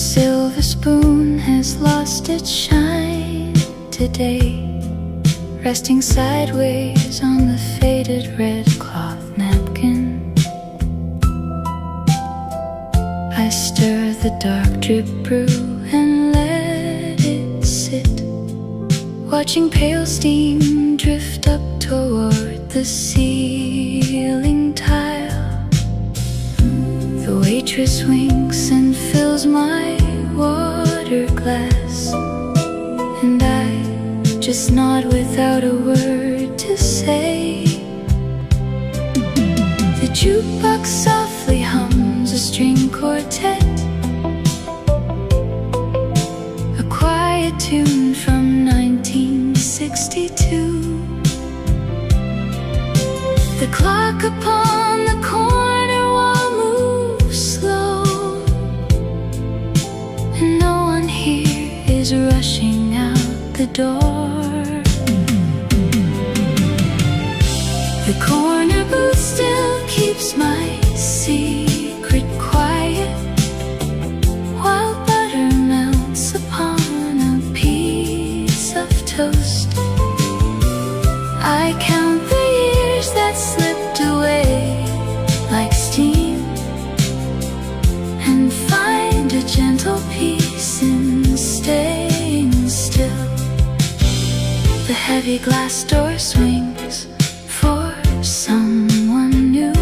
silver spoon has lost its shine today, resting sideways on the faded red cloth napkin. I stir the dark drip brew and let it sit, watching pale steam drift up toward the ceiling tile. The waitress winks and fills my water glass, and I just nod without a word to say. The jukebox softly hums a string quartet, a quiet tune from 1962. The clock upon the corner wall moves slow, and no one here is rushing out the door. The corner booth still keeps my secret quiet, while butter melts upon a piece of toast. I count the years that slipped away like steam, and find a gentle peace in staying still. The heavy glass door swings for someone new,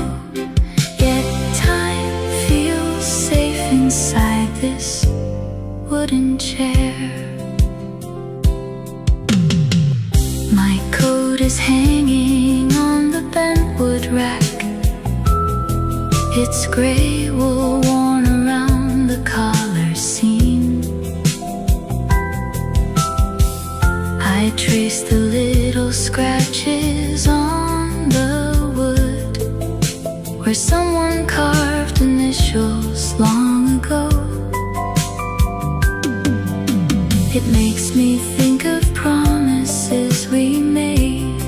yet time feels safe inside this wooden chair. My coat is hanging on the bentwood rack, its gray wool worn around the collar seam. I trace the little scratches on the wood where someone carved initials long ago. It makes me think of promises we made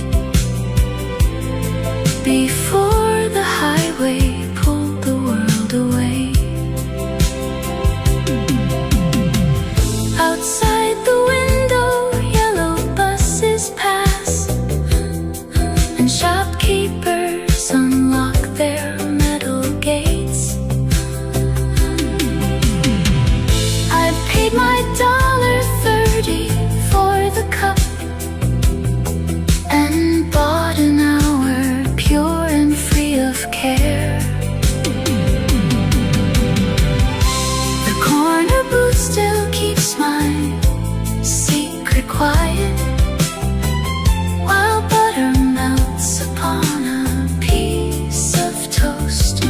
before the highway pulled the world away. Outside the window, yellow buses pass, and shopkeepers unlock their metal gates. I've paid my $1.30 for the cup and bought an hour pure and free of care. The corner booth still keeps my secret quiet, while butter melts upon a piece of toast.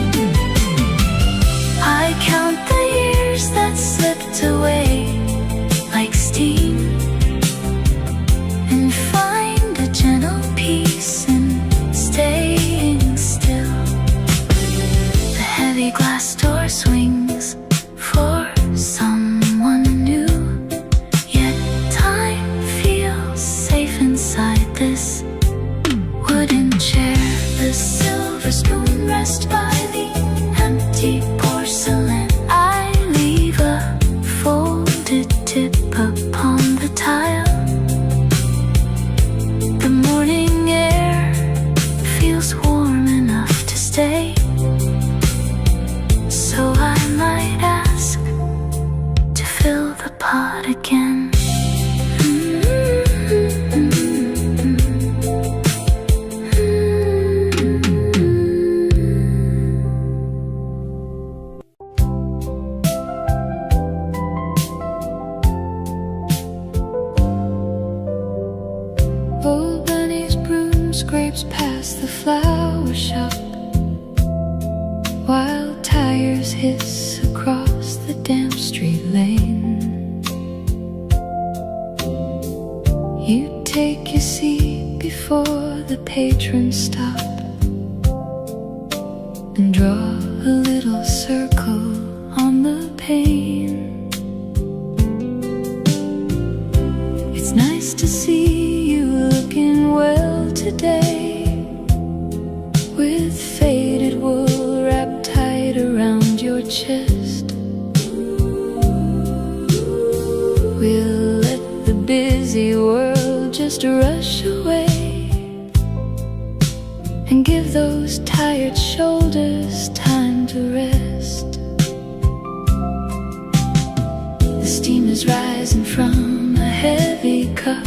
I count the years that slipped away like steam, and find a gentle peace in staying still. The heavy glass door swings for someone new, yet time feels safe inside this wooden chair. The silver spoon rests by the empty porcelain. I leave a folded tip upon the tile. The morning air feels warm enough to stay, so I might ask to fill the pot again. Old Benny's broom scrapes past the flower shop, while tires hiss across the damp street lane. You take your seat before the patrons stop and draw a little circle on the pane. It's nice to see you looking well today, with faded wool wrapped tight around your chest. busy world just rush away and give those tired shoulders time to rest. The steam is rising from a heavy cup.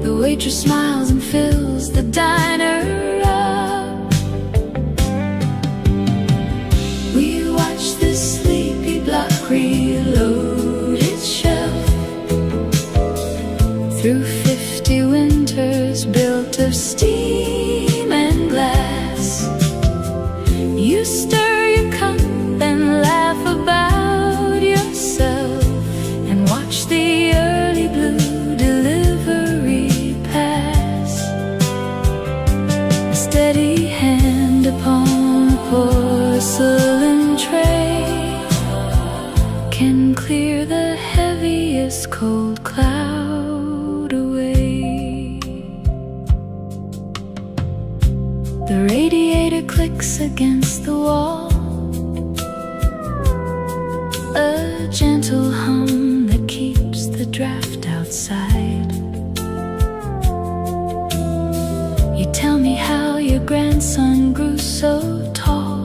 The waitress smiles and fills the diner up. We watch the sleepy block reload its shelf through 50 winters built of steam and glass. You stir your cup and laugh about yourself and watch the early blue delivery pass. A steady hand upon a porcelain tray can clear the heaviest cold cloud away. The radiator clicks against the wall, a gentle hum that keeps the draft outside. You tell me how your grandson grew so tall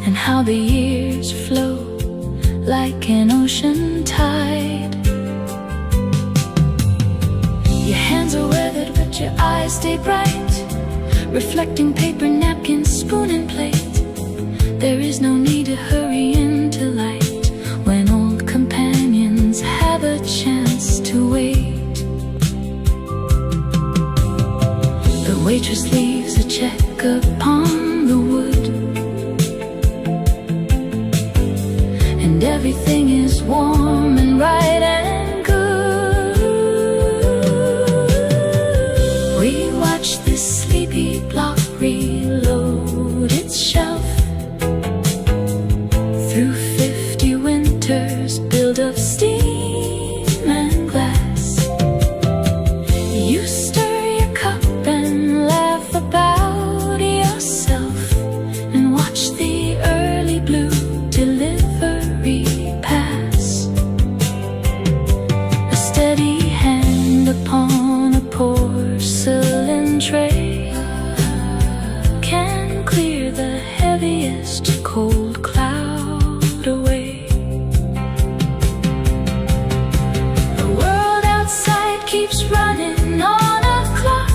and how the years flow like an ocean tide. Your hands are weathered but your eyes stay bright, reflecting paper, napkins, spoon and plate. There is no need to hurry into light when old companions have a chance to wait. The waitress leaves a check upon the wood, and everything is warm and right and good. We watch this sleepy block reload its shelf through 50 winters built of steam and glass. You stir your cup and laugh about yourself and watch the early blue delivery pass. A steady hand upon a porcelain tray can clear the heaviest cold cloud away. The world outside keeps running on a clock,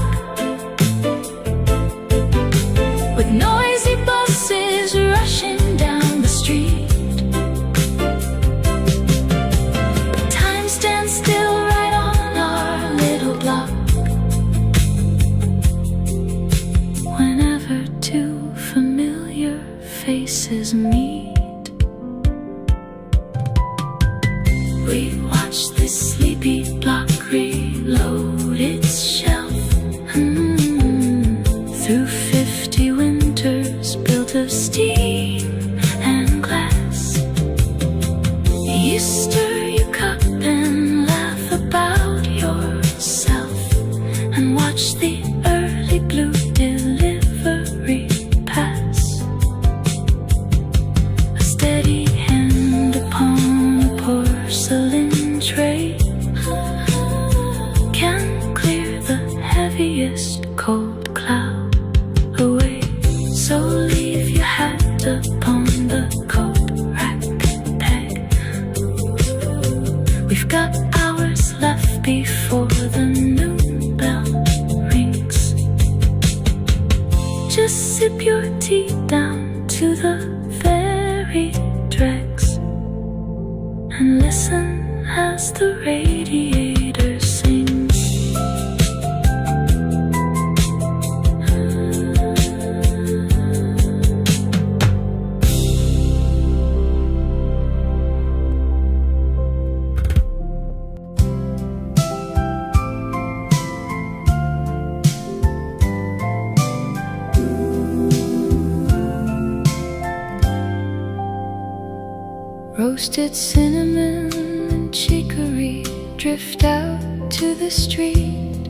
with noisy buses rushing down the street. Time stands still right on our little block whenever two familiar faces meet. We watch this sleepy block reload its shelf through 50 winters built of steam and glass. You stir your cup and laugh about yourself and watch the early blue delivery pass. A steady hand upon a porcelain tray can clear the heaviest cold cloud away. So leave your hat upon the coat rack peg. We've got hours left before the noon bell rings. Just sip your tea down to the very dregs and listen as the radiator sings. Roasted cinnamon and chicory drift out to the street.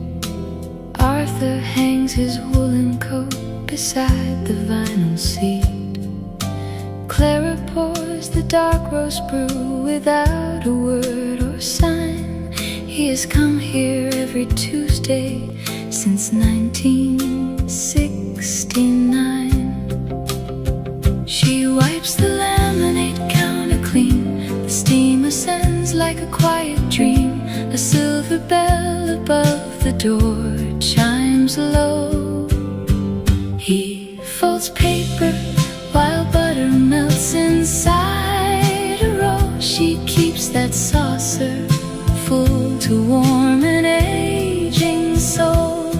Arthur hangs his woolen coat beside the vinyl seat. Clara pours the dark roast brew without a word or sign. He has come here every Tuesday since 1969. She wipes the laminate counter clean. The steam ascends like a quiet dream. A silver bell above the door chimes low. He folds paper while butter melts inside a roll. She keeps that saucer full to warm an aging soul.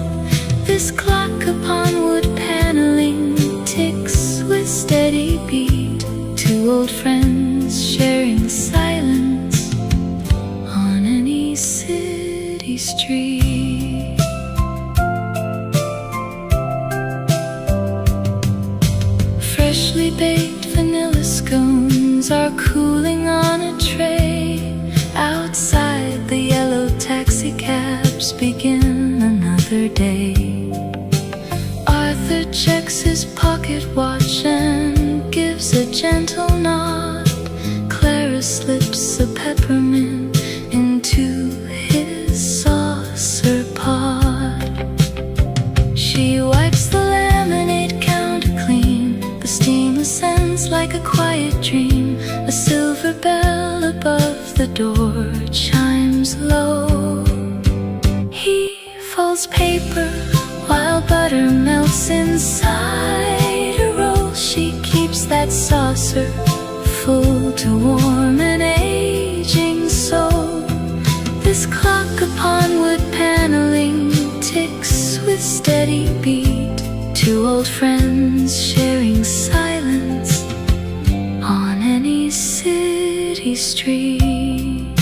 This clock upon wood paneling ticks with steady beat. Two old friends sharing silence on any city street. Freshly baked vanilla scones are cooling on a tray. Outside, the yellow taxi cabs begin another day. Arthur checks his pocket watch and gives a gentle nod. Clara slips a peppermint into his saucer pot. She wipes the laminate counter clean. The steam ascends like a quiet dream. A silver bell above the door chimes low. He folds paper while butter melts inside a roll. She keeps that saucer full to warm an aging soul. This clock upon wood paneling ticks with steady beat. Two old friends sharing silence on any city street.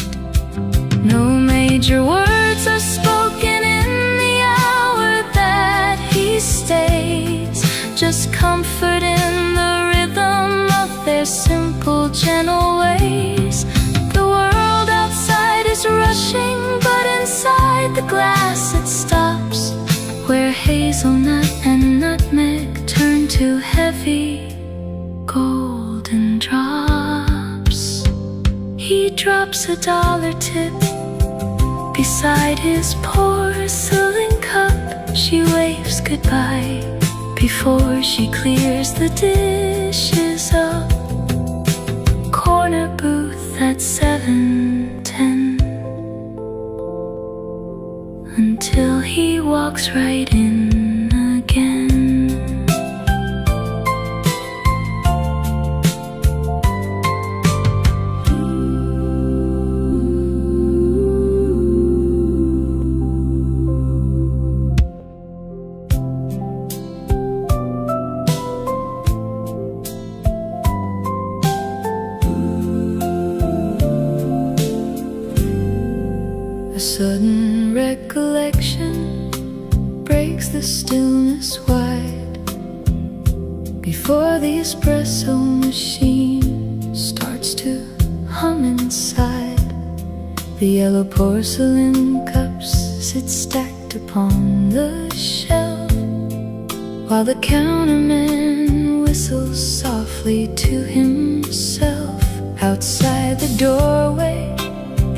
No major words are spoken in the hour that he stays. Just comfort in the rhythm of their simple, gentle ways. The world outside is rushing, but inside the glass it stops, where hazelnut and nutmeg turn to heavy golden drops. He drops a dollar tip beside his porcelain cup. She waves goodbye before she clears the dishes up. Corner booth at 7:10 until he walks right in again. A sudden recollection breaks the stillness wide before the espresso machine starts to hum inside. The yellow porcelain cups sit stacked upon the shelf, while the counterman whistles softly to himself. Outside the doorway,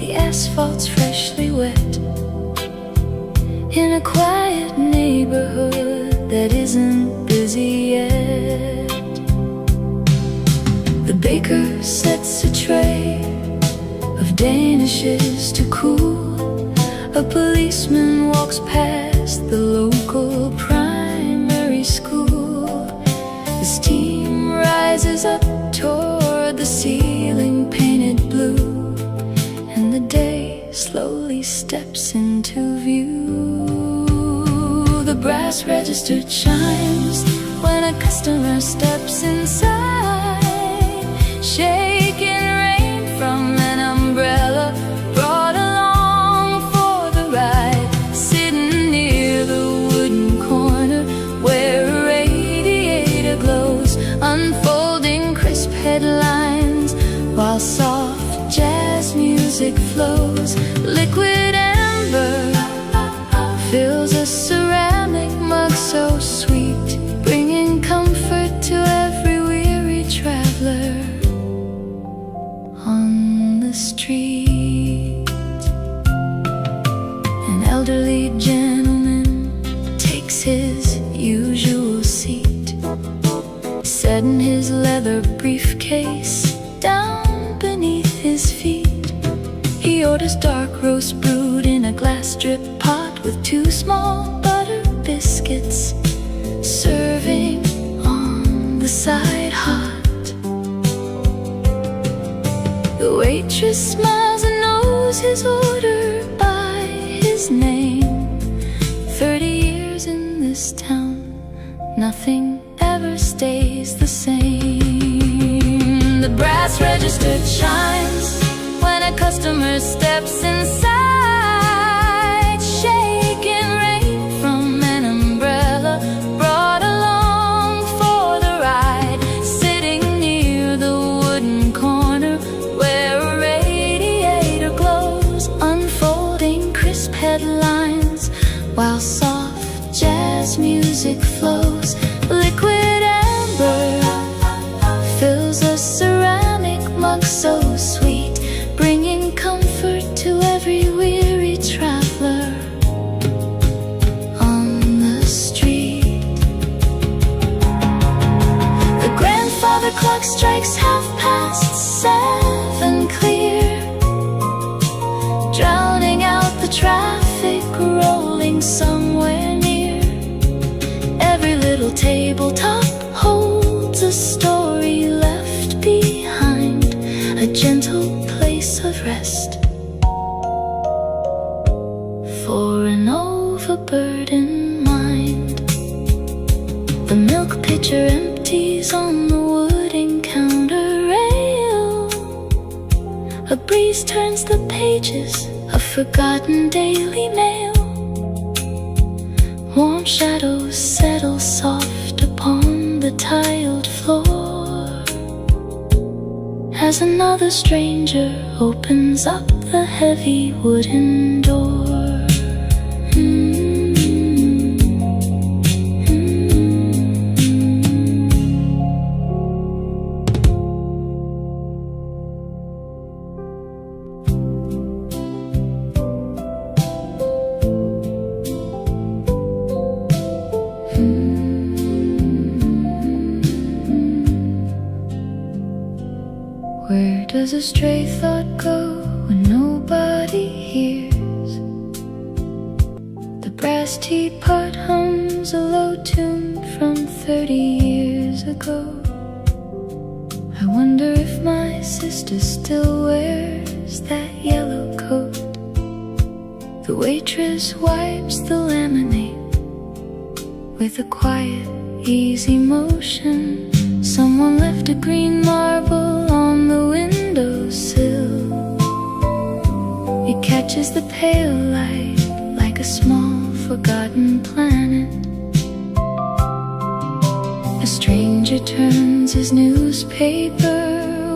the asphalt's freshly wet. In a quiet neighborhood that isn't busy yet, the baker sets a tray of danishes to cool. A policeman walks past the local primary school. The steam rises up toward the ceiling painted blue, and the day slowly steps into view. The brass register chimes when a customer steps inside, shaking rain from an umbrella brought along for the ride. Sitting near the wooden corner where a radiator glows, unfolding crisp headlines while soft jazz music flows. Liquid amber fills a ceramic mug so sweet, bringing comfort to every weary traveler. leather briefcase down beneath his feet. He orders dark roast brewed in a glass drip pot with 2 small butter biscuits, serving on the side hot. The waitress smiles and knows his order by his name. 30 years in this town, nothing ever stays the same. The brass register chimes when a customer steps inside, shaking rain from an umbrella brought along for the ride. Sitting near the wooden corner where a radiator glows, unfolding crisp headlines while soft jazz music flows. Liquid amber fills a ceramic mug so sweet, bringing comfort to every weary traveler on the street. The grandfather clock strikes 7:30 clear, drowning out the traffic rolling somewhere near. Every little tabletop holds a story left behind, a gentle place of rest for an overburdened mind. The milk pitcher empties on the wooden counter rail. A breeze turns the pages of forgotten daily mail. Warm shadows settle soft upon the tiled floor as another stranger opens up the heavy wooden door. Where does a stray thought go when nobody hears? The brass teapot hums a low tune from 30 years ago. I wonder if my sister still wears that yellow coat. The waitress wipes the laminate with a quiet, easy motion. Someone left a green marble on the windowsill. It catches the pale light like a small forgotten planet. A stranger turns his newspaper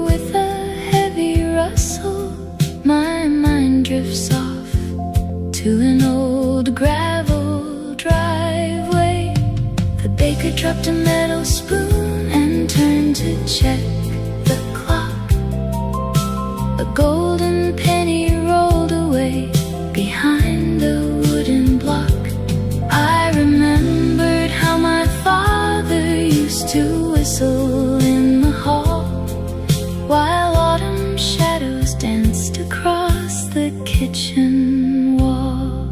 with a heavy rustle. My mind drifts off to an old gravel driveway. The baker dropped a metal spoon and turned to check the clock. A golden penny rolled away behind a wooden block. I remembered how my father used to whistle in the hall while autumn shadows danced across the kitchen wall.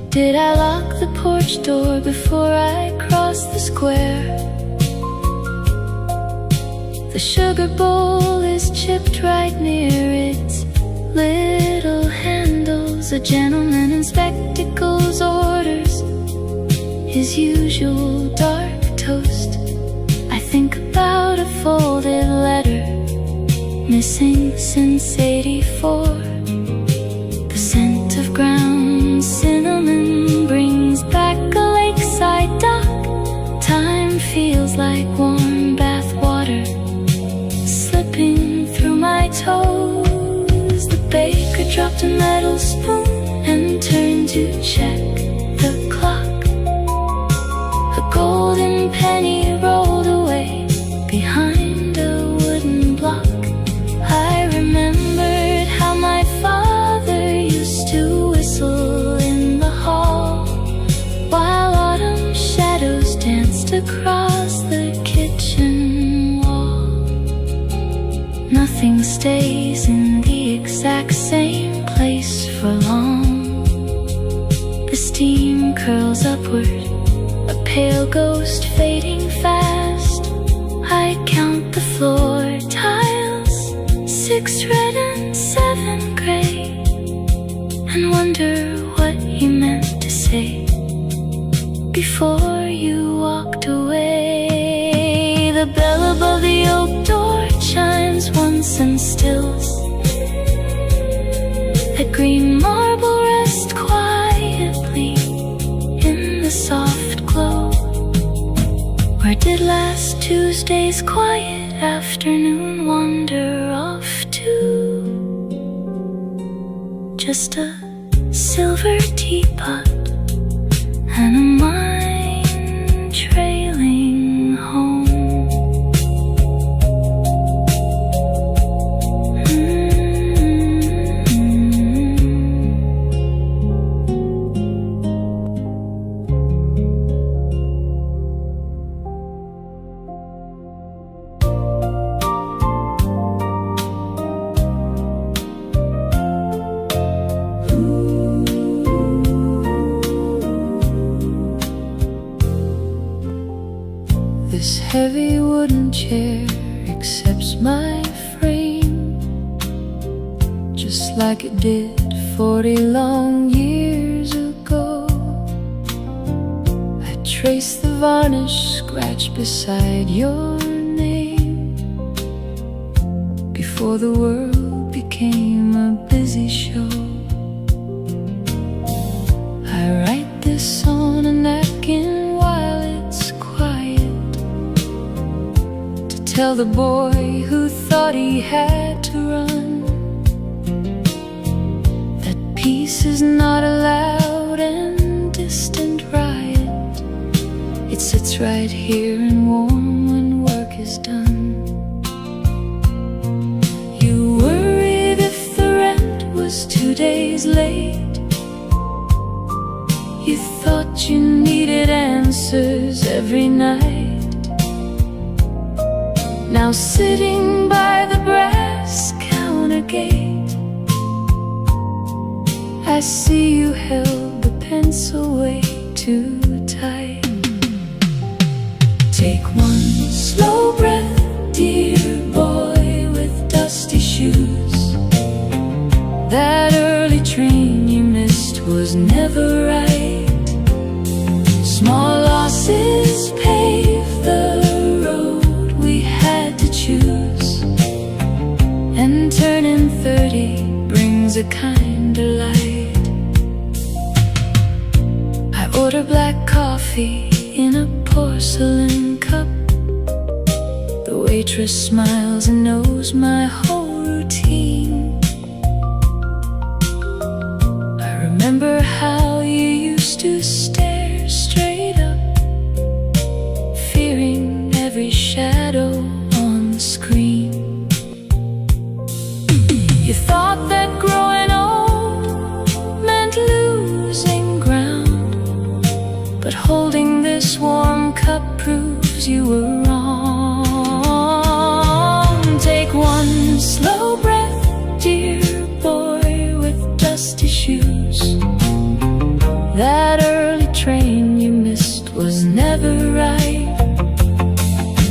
Did I lock the porch door before I crossed the square? The sugar bowl is chipped right near its little handles. A gentleman in spectacles orders his usual dark toast. I think about a folded letter missing since '84. The scent of ground cinnamon brings back a lakeside dock. Time feels like warm bath water slipping through my toes. The baker dropped a metal spoon and turned to check the clock. A golden penny rolled away behind a wooden block. I remembered how my father used to whistle in the hall while autumn shadows across the kitchen wall. Nothing stays in the exact same place for long. The steam curls upward, a pale ghost fading fast. I count the floor tiles, 6 red and 7 gray, and wonder what you meant to say before you walked away. The bell above the oak door chimes once and stills. That green marble rests quietly in the soft glow. Where did last Tuesday's quiet afternoon wander off to? Just a silver teapot and a mind trailing home. This heavy wooden chair accepts my frame, just like it did 40 long years ago. I trace the varnish scratched beside your name before the world became a busy show. I write this on a napkin while it's quiet, to tell the boy who thought he had to run that peace is not a loud and distant riot. It sits right here and warm when work is done. You worried if the rent was 2 days late. You thought you needed answers every night. Now sitting by the brass counter gate, I see you held the pencil way too tight. Take one slow breath, dear boy with dusty shoes. That early train you missed was never right. Small losses pave the road we had to choose, and turning 30 brings a kinder light. I order black coffee in a porcelain cup. The waitress smiles and knows my whole routine. I remember how you used to stare straight up, fearing every shadow on the screen. You thought that growing old meant losing ground, but holding this warm cup proves you were wrong. Take one slow breath, dear boy with dusty shoes. That early train you missed was never right.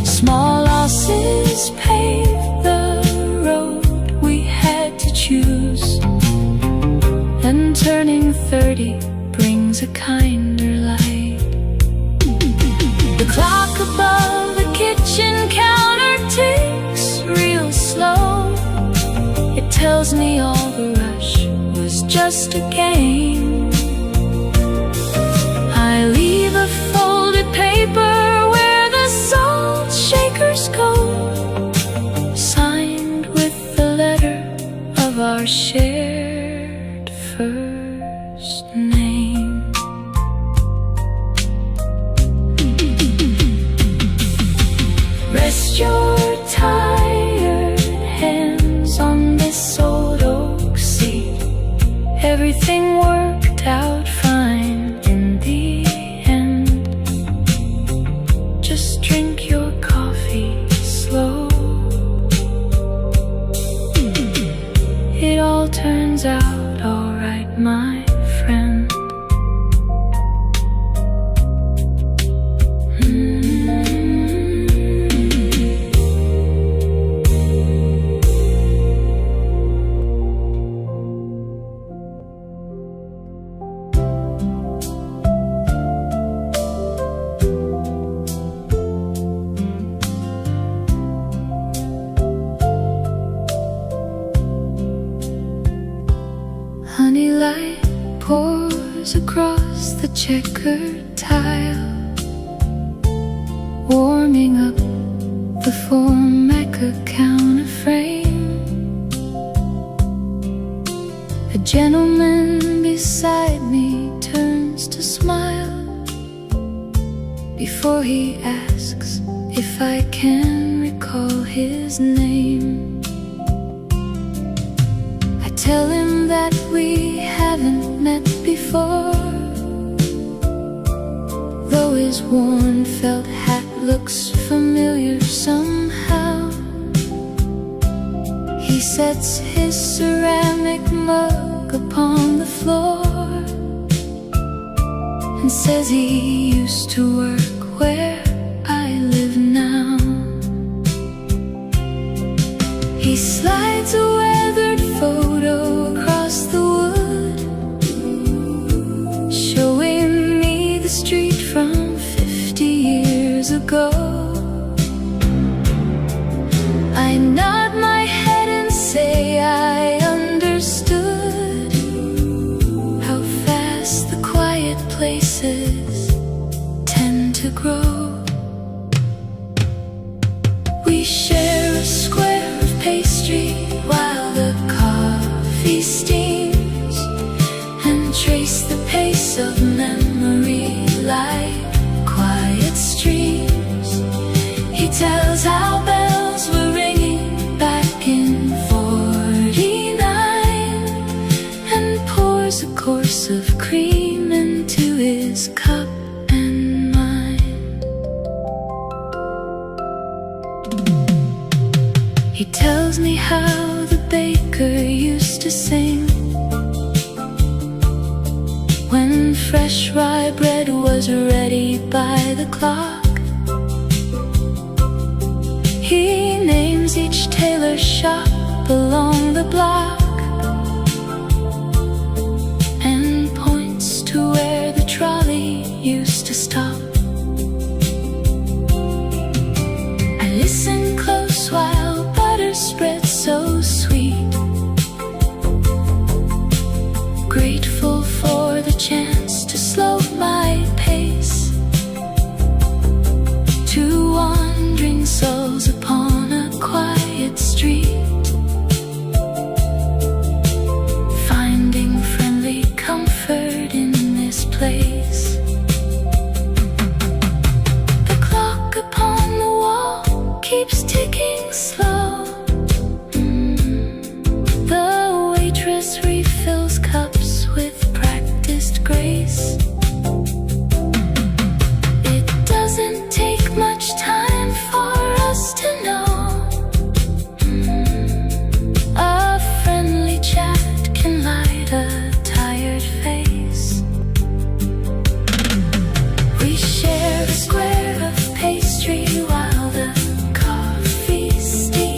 Small losses paved the road we had to choose, and turning 30 brings a kinder light. The clock above the kitchen counter ticks real slow. It tells me all the rush was just a game. I leave a folded paper where the salt shakers go, signed with the letter of our shared first name. Rest your tired hands on this old oak seat. Everything worked out fine in the end. turns out alright, my friend. Honey light pours across the checkered tile, warming up before I could count a frame. A gentleman beside me turns to smile before he asks if I can recall his name. Tell him that we haven't met before, though his worn felt hat looks familiar somehow. He sets his ceramic mug upon the floor and says he used to work where I live now. He slides a weathered photo across the wood, showing me the street from 50 years ago. I nod my head and say I understood how fast the quiet places tend to grow. We share a square of pastry while the coffee steams, and trace the pace of memory like quiet streams. He tells how bells were ringing back in '49 and pours a course of cream into his cup and mine. He tells me how the baker used to sing when fresh rye bread was ready by the clock. He names each tailor shop along the block and points to where the trolley used to stop. I listen close while butter spreads so sweet, grateful for the chance to slow my pace. Two wandering souls upon a quiet street, finding friendly comfort in this place. The clock upon the wall keeps ticking slow. The waitress refills cups with practiced grace. It doesn't take much time for us to know. A friendly chat can light a tired face. We share a square of pastry while the coffee steams,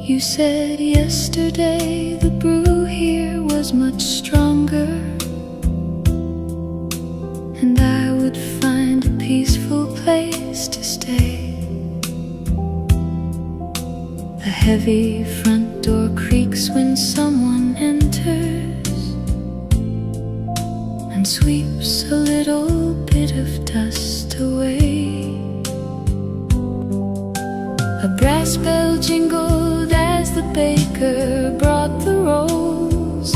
You said yesterday the brew here was much stronger, and I would find a peaceful place to stay. The heavy front door creaks when someone enters and sweeps a little bit of dust away. A brass bell jingled as the baker brought the rolls.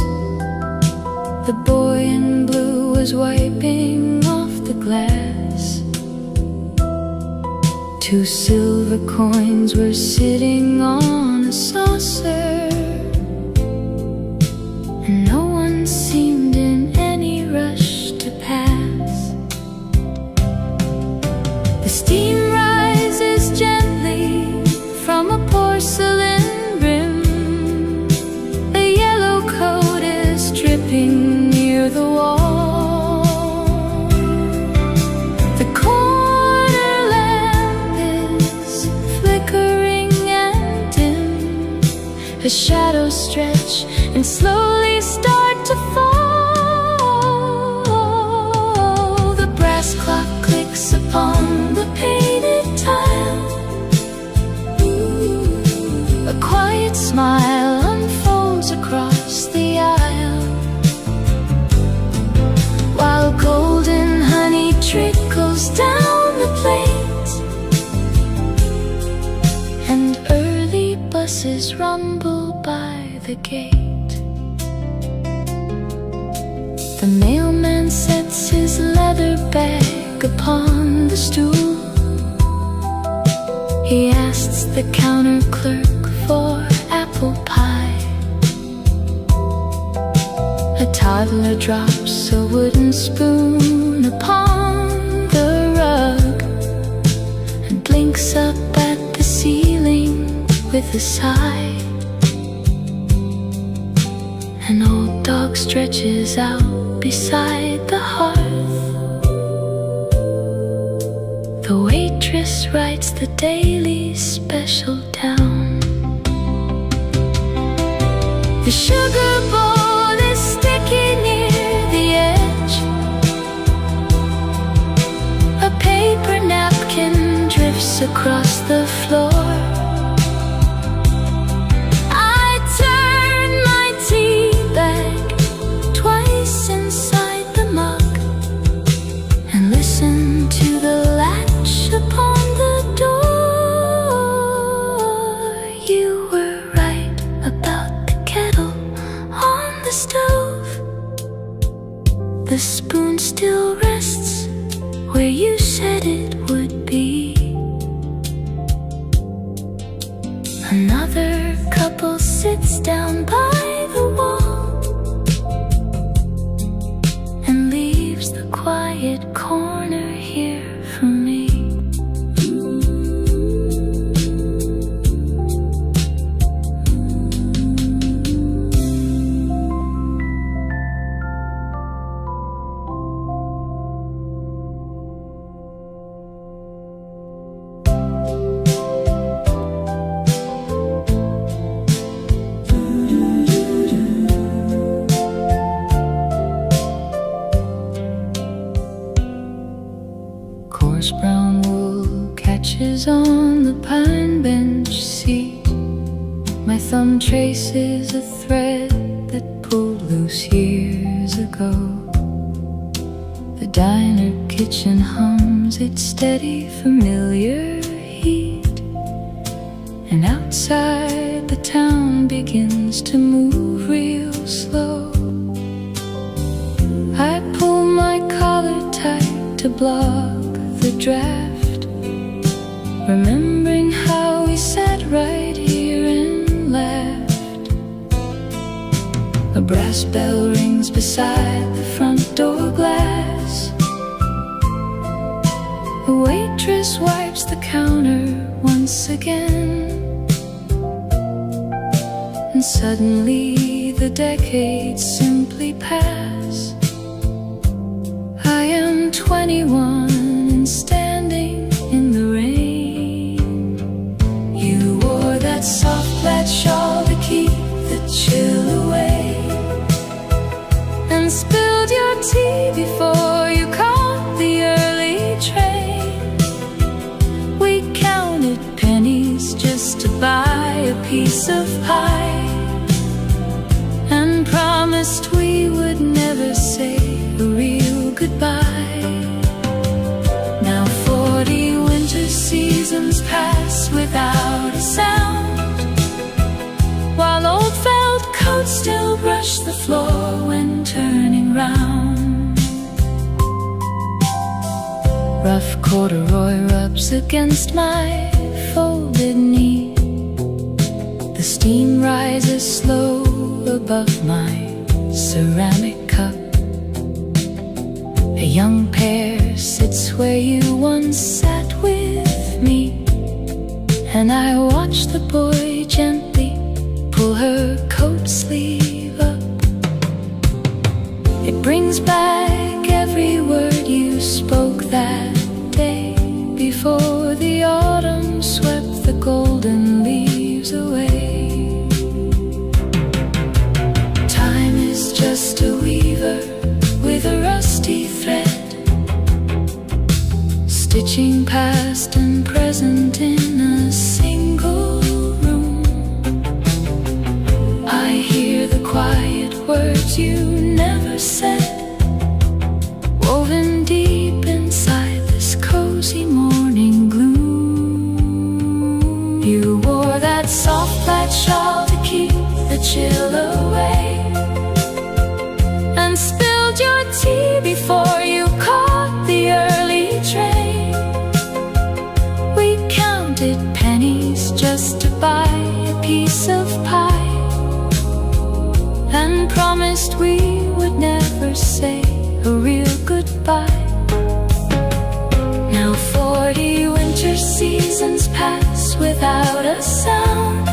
The boy in blue was wiping off the glass. 2 silver coins were sitting on a saucer, and no one seemed in any rush to pass. The steam rises gently from a porcelain rim. A yellow coat is dripping near the wall. The corner lamp is flickering and dim. The shadows stretch and slowly start to fall. The brass clock clicks upon the painted tile. A quiet smile unfolds across the aisle, while golden honey trickles down the plate, and early buses rumble by the gate. The mailman sets his leather bag upon the stool. He asks the counter clerk for apple pie. A toddler drops a wooden spoon upon the rug and blinks up at the ceiling with a sigh. An old dog stretches out beside the hearth. The waitress writes the daily special down. The sugar bowl is sticky near the edge. A paper napkin drifts across the floor. I turn my tea bag twice inside the mug and listen to the latch upon the door. You were right about the kettle on the stove. The spoon still rests where you said it would be. Another couple sits down by the wall and leaves the quiet corner here for me. Coarse brown wool catches on the pine bench seat. My thumb traces a thread that pulled loose years ago. The diner kitchen hums its steady familiar heat, and outside the town begins to move real slow. I pull my collar tight to block the draft, remembering how we sat right here and laughed. A brass bell rings beside the front door glass. The waitress wipes the counter once again, and suddenly the decades simply pass. I am 21 and standing in the rain. You wore that soft plaid shawl piece of pie, and promised we would never say a real goodbye. Now 40 winter seasons pass without a sound, while old felt coats still brush the floor when turning round. Rough corduroy rubs against my folded knee. The steam rises slow above my ceramic cup. A young pair sits where you once sat with me, and I watch the boy gently pull her coat sleeve up. It brings back every word you spoke that day, before the autumn swept the golden leaves away. Time is just a weaver with a rusty thread, stitching past and present in a single room. I hear the quiet words you never said, woven deep inside this cozy morning gloom. You wore that soft plaid shawl to keep the chill away, and spilled your tea before you caught the early train. We counted pennies just to buy a piece of pie, and promised we would never say a real goodbye. Now 40 winter seasons pass without a sound,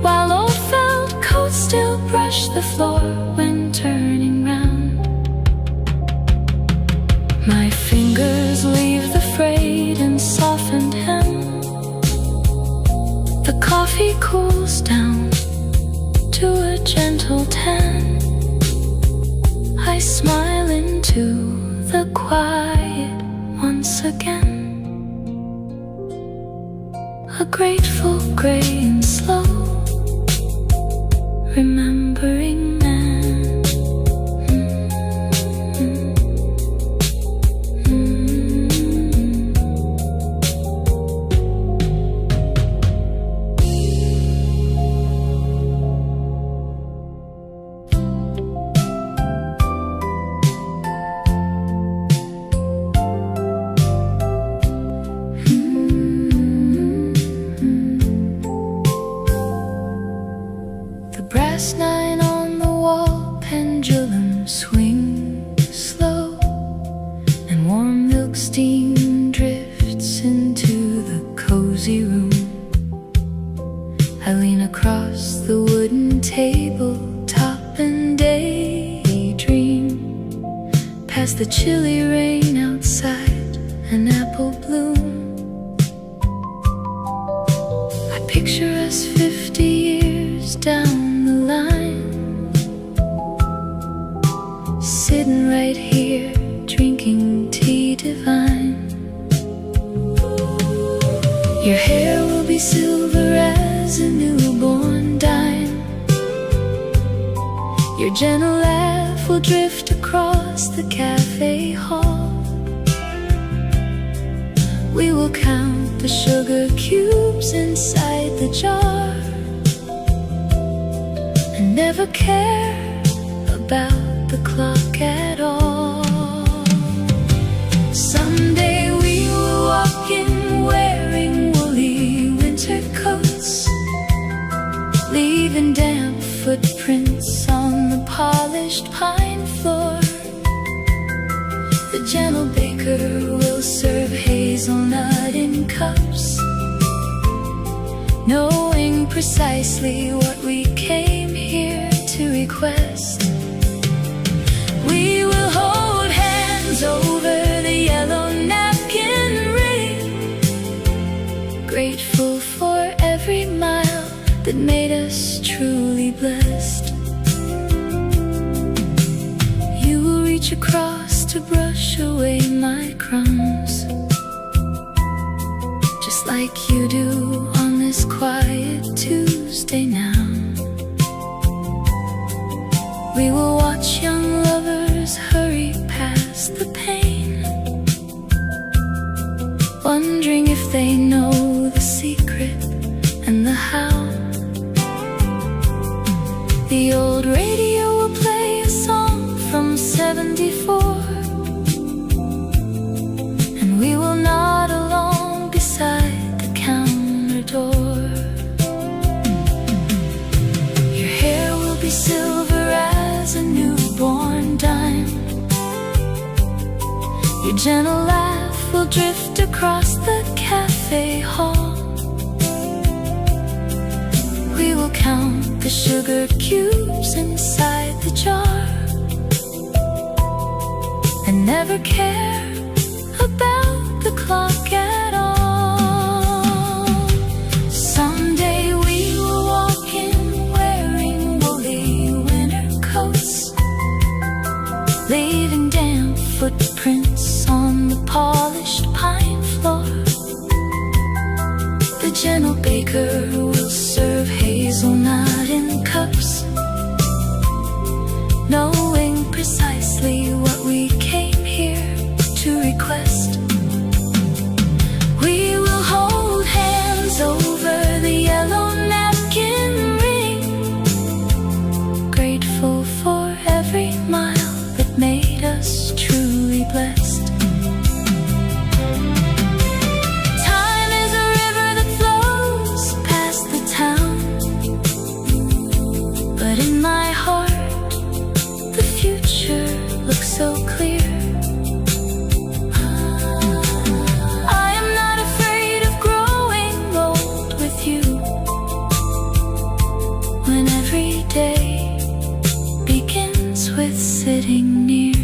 while old felt coats still brush the floor when turning round. My fingers leave the frayed and softened hem. The coffee cools down to a gentle tan. I smile into the quiet once again. A grateful gray and slow remembering man. Brass nine on the wall, pendulum swings slow, and warm milk steam drifts into the cozy room. I lean across the wooden tabletop and daydream, past the chilly rain outside an apple bloom. I picture us 50 years down the line, sitting right here drinking tea divine. Your hair will be silver as a newborn dime. Your gentle laugh will drift across the cafe hall. We will count the sugar cubes inside the jar, and never care about the clock at all. Someday we will walk in wearing woolly winter coats, leaving damp footprints on the polished pine floor. The gentle baker will serve hazelnut in cups, knowing precisely what we came here to request. We will hold hands over the yellow napkin ring, grateful for every mile that made us truly blessed. You will reach across to brush away my crumbs, just like you do on this this quiet Tuesday now. We will watch young lovers hurry past the pain, wondering if they know the secret and the how. The old radio will play a song from '74, and we will nod along beside the counter door. Your hair will be silver as a newborn dime. Your gentle laugh will drift across the cafe hall. We will count the sugar cubes inside the jar and never care about the clock at all. Someday we will walk in wearing woolly winter coats, leaving damp footprints on the polished pine floor. The gentle baker will serve hazelnut in cups, knowing precisely what we came here to request. We will hold hands over the yellow napkin ring, grateful for every mile that made us truly blessed. Time is a river that flows past the town, but in my heart the future looks so clear. I am not afraid of growing old with you, when every day begins with sitting near.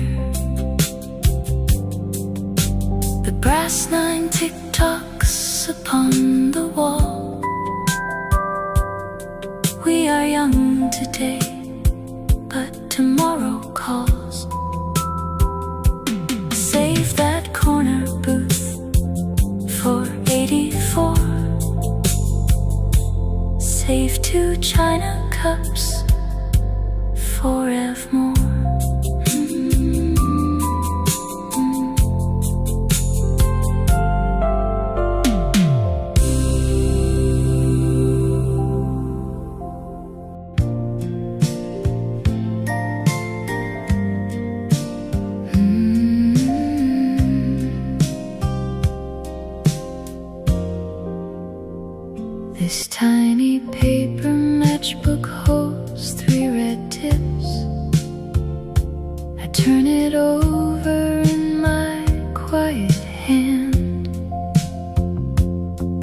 The brass nine tick-tocks upon the wall. We are young today, but tomorrow calls. Save that corner booth for '84. Save 2 china cups forevermore. This tiny paper matchbook holds 3 red tips. I turn it over in my quiet hand.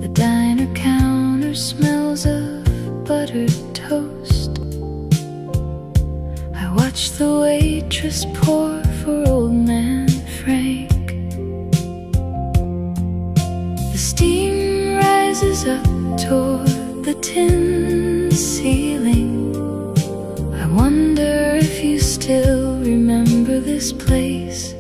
The diner counter smells of buttered toast. I watch the waitress pour for old man Frank. The steam rises up toward the tin ceiling. I wonder if you still remember this place.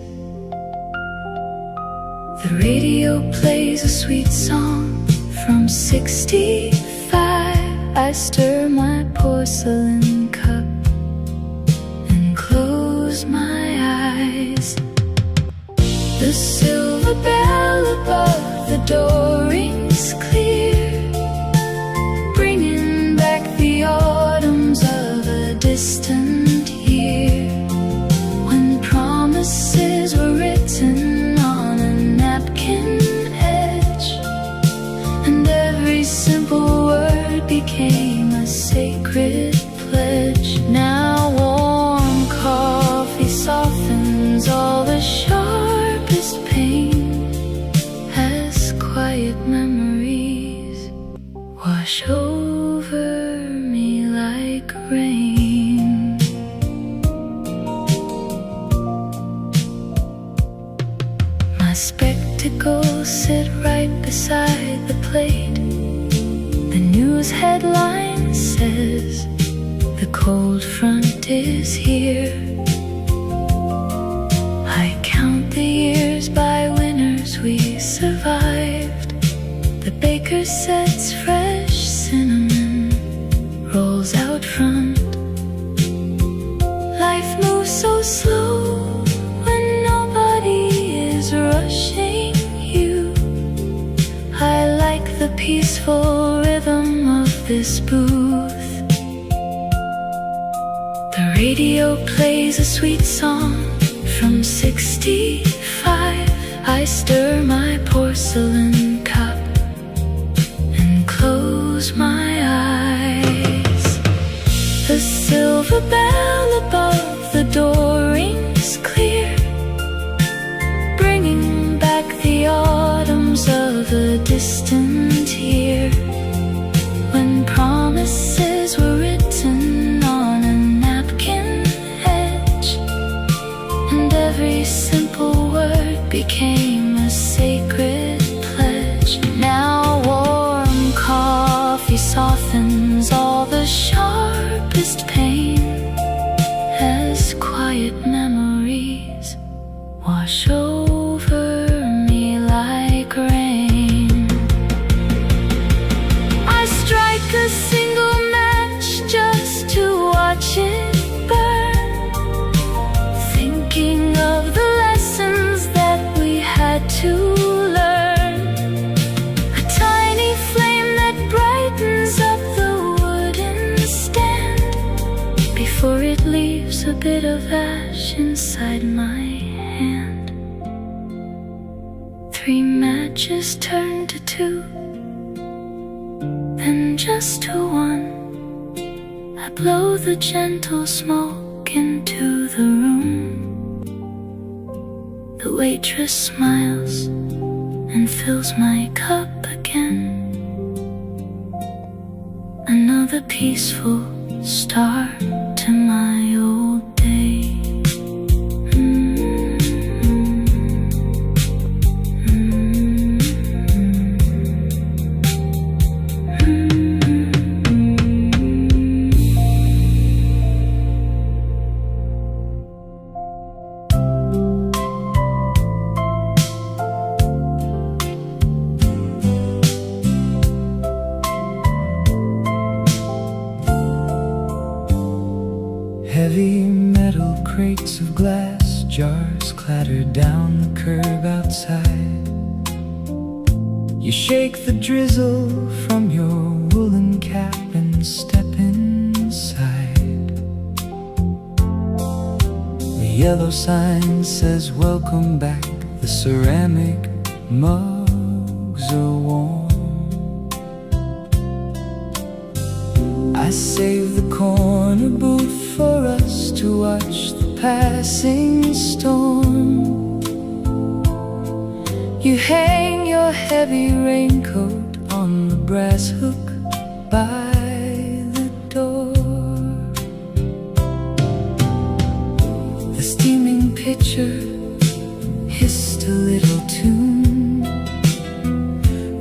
The radio plays a sweet song from '65. I stir my porcelain cup and close my eyes. The silver bell above the door rings clear, bringing back the autumns of a distant year, when promises were written on a napkin edge, and every simple word became a sacred pledge. Now warm coffee softens all the sharpest pain, as quiet memories wash over me like rain. My spectacles sit right beside the Plaid. The news headline says the cold front is here. I count the years by winners we survived. The baker sets fresh this booth. The radio plays a sweet song from 65. I stir my porcelain cup and close my eyes. The silver bell above the door rings clear, bringing back the autumns of a distant year, when promises were written on a napkin edge, and every simple word became a sacred pledge. Now warm coffee softens all the sharpest pain, as quiet memories wash over me like rain. I strike a single match just to watch it burn, thinking of the lessons that we had to learn. A tiny flame that brightens up the wooden stand before it leaves a bit of ash inside my hand. 3 matches turn to 2, then just to 1. I blow the gentle smoke into the room. The waitress smiles and fills my cup again. Another peaceful start to my old day. Heavy metal crates of glass jars clatter down the curb outside. You shake the drizzle from your woolen cap and step inside. The yellow sign says welcome back. The ceramic mugs are warm. I save the corner booth for us to watch the passing storm. You hang your heavy raincoat on the brass hook by the door. The steaming pitcher hissed a little tune.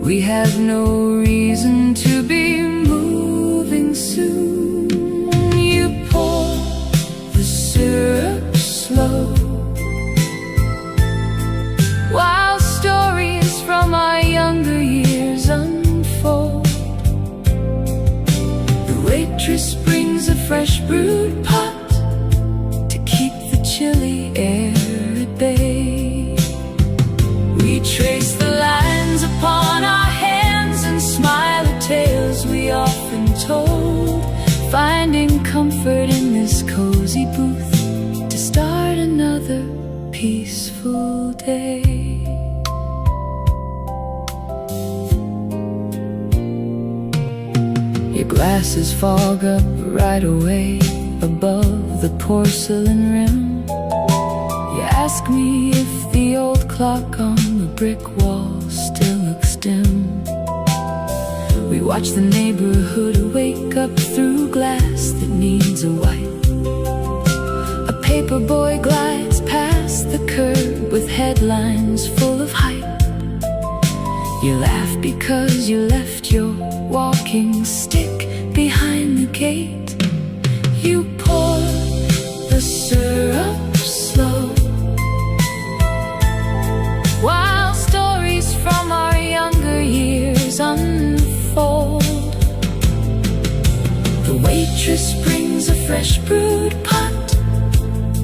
We have no reason to be moving soon. Syrup slow, while stories from our younger years unfold. The waitress brings a fresh brewed pot to keep the chilly air at bay. We trace the lines upon our hands and smile at tales we often told, finding comfort in this cozy booth to start another peaceful day. Your glasses fog up right away above the porcelain rim. You ask me if the old clock on the brick wall still looks dim. We watch the neighborhood wake up through glass that needs a wipe. A paper boy glides past the curb with headlines full of hype. You laugh because you left your walking stick behind the gate. You pour the syrup slow, while stories from our younger years unfold. The waitress brings a fresh brewed pot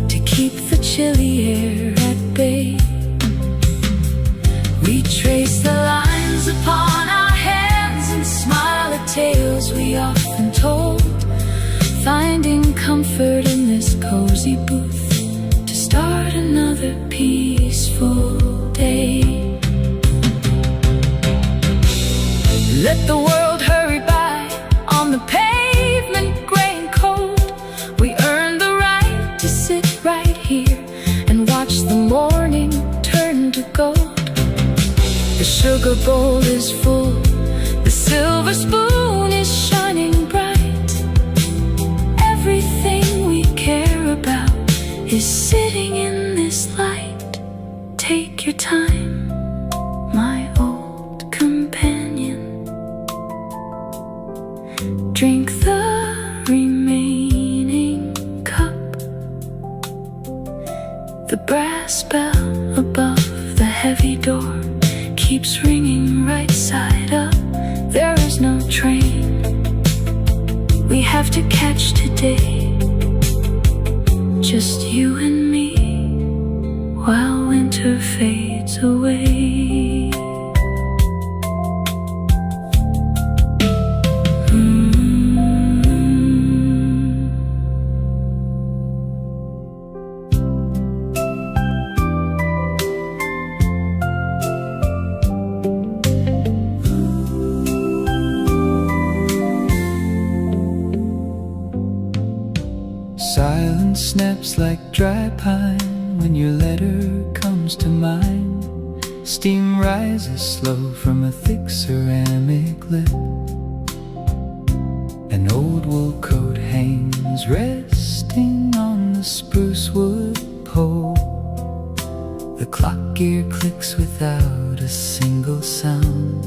to keep the chilly air at bay. We trace the lines upon our hands and smile at tales tales we often told, finding comfort in this cozy booth to start another peaceful day. Let the world hurry by on the pavement, gray and cold. We earned the right to sit right here and watch the morning turn to gold. The sugar bowl is full, the silver spoon is shining bright. Everything we care about is sitting in this light. Take your time, my old companion. Drink the remaining cup. The brass bell above the heavy door keeps ringing right side up. There is no train we have to catch today, just you and me while winter fades away. Silence snaps like dry pine when your letter comes to mind. Steam rises slow from a thick ceramic lip. An old wool coat hangs resting on the spruce wood pole. The clock gear clicks without a single sound.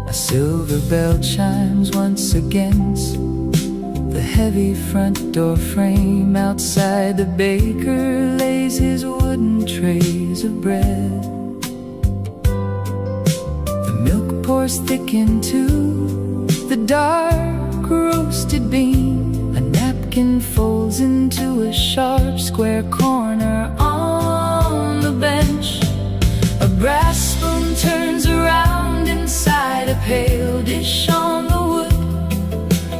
A silver bell chimes once against the heavy front door frame. Outside, the baker lays his wooden trays of bread. The milk pours thick into the dark roasted bean. A napkin folds into a sharp square corner on the bench. A brass spoon turns around inside a pale dish on the wood,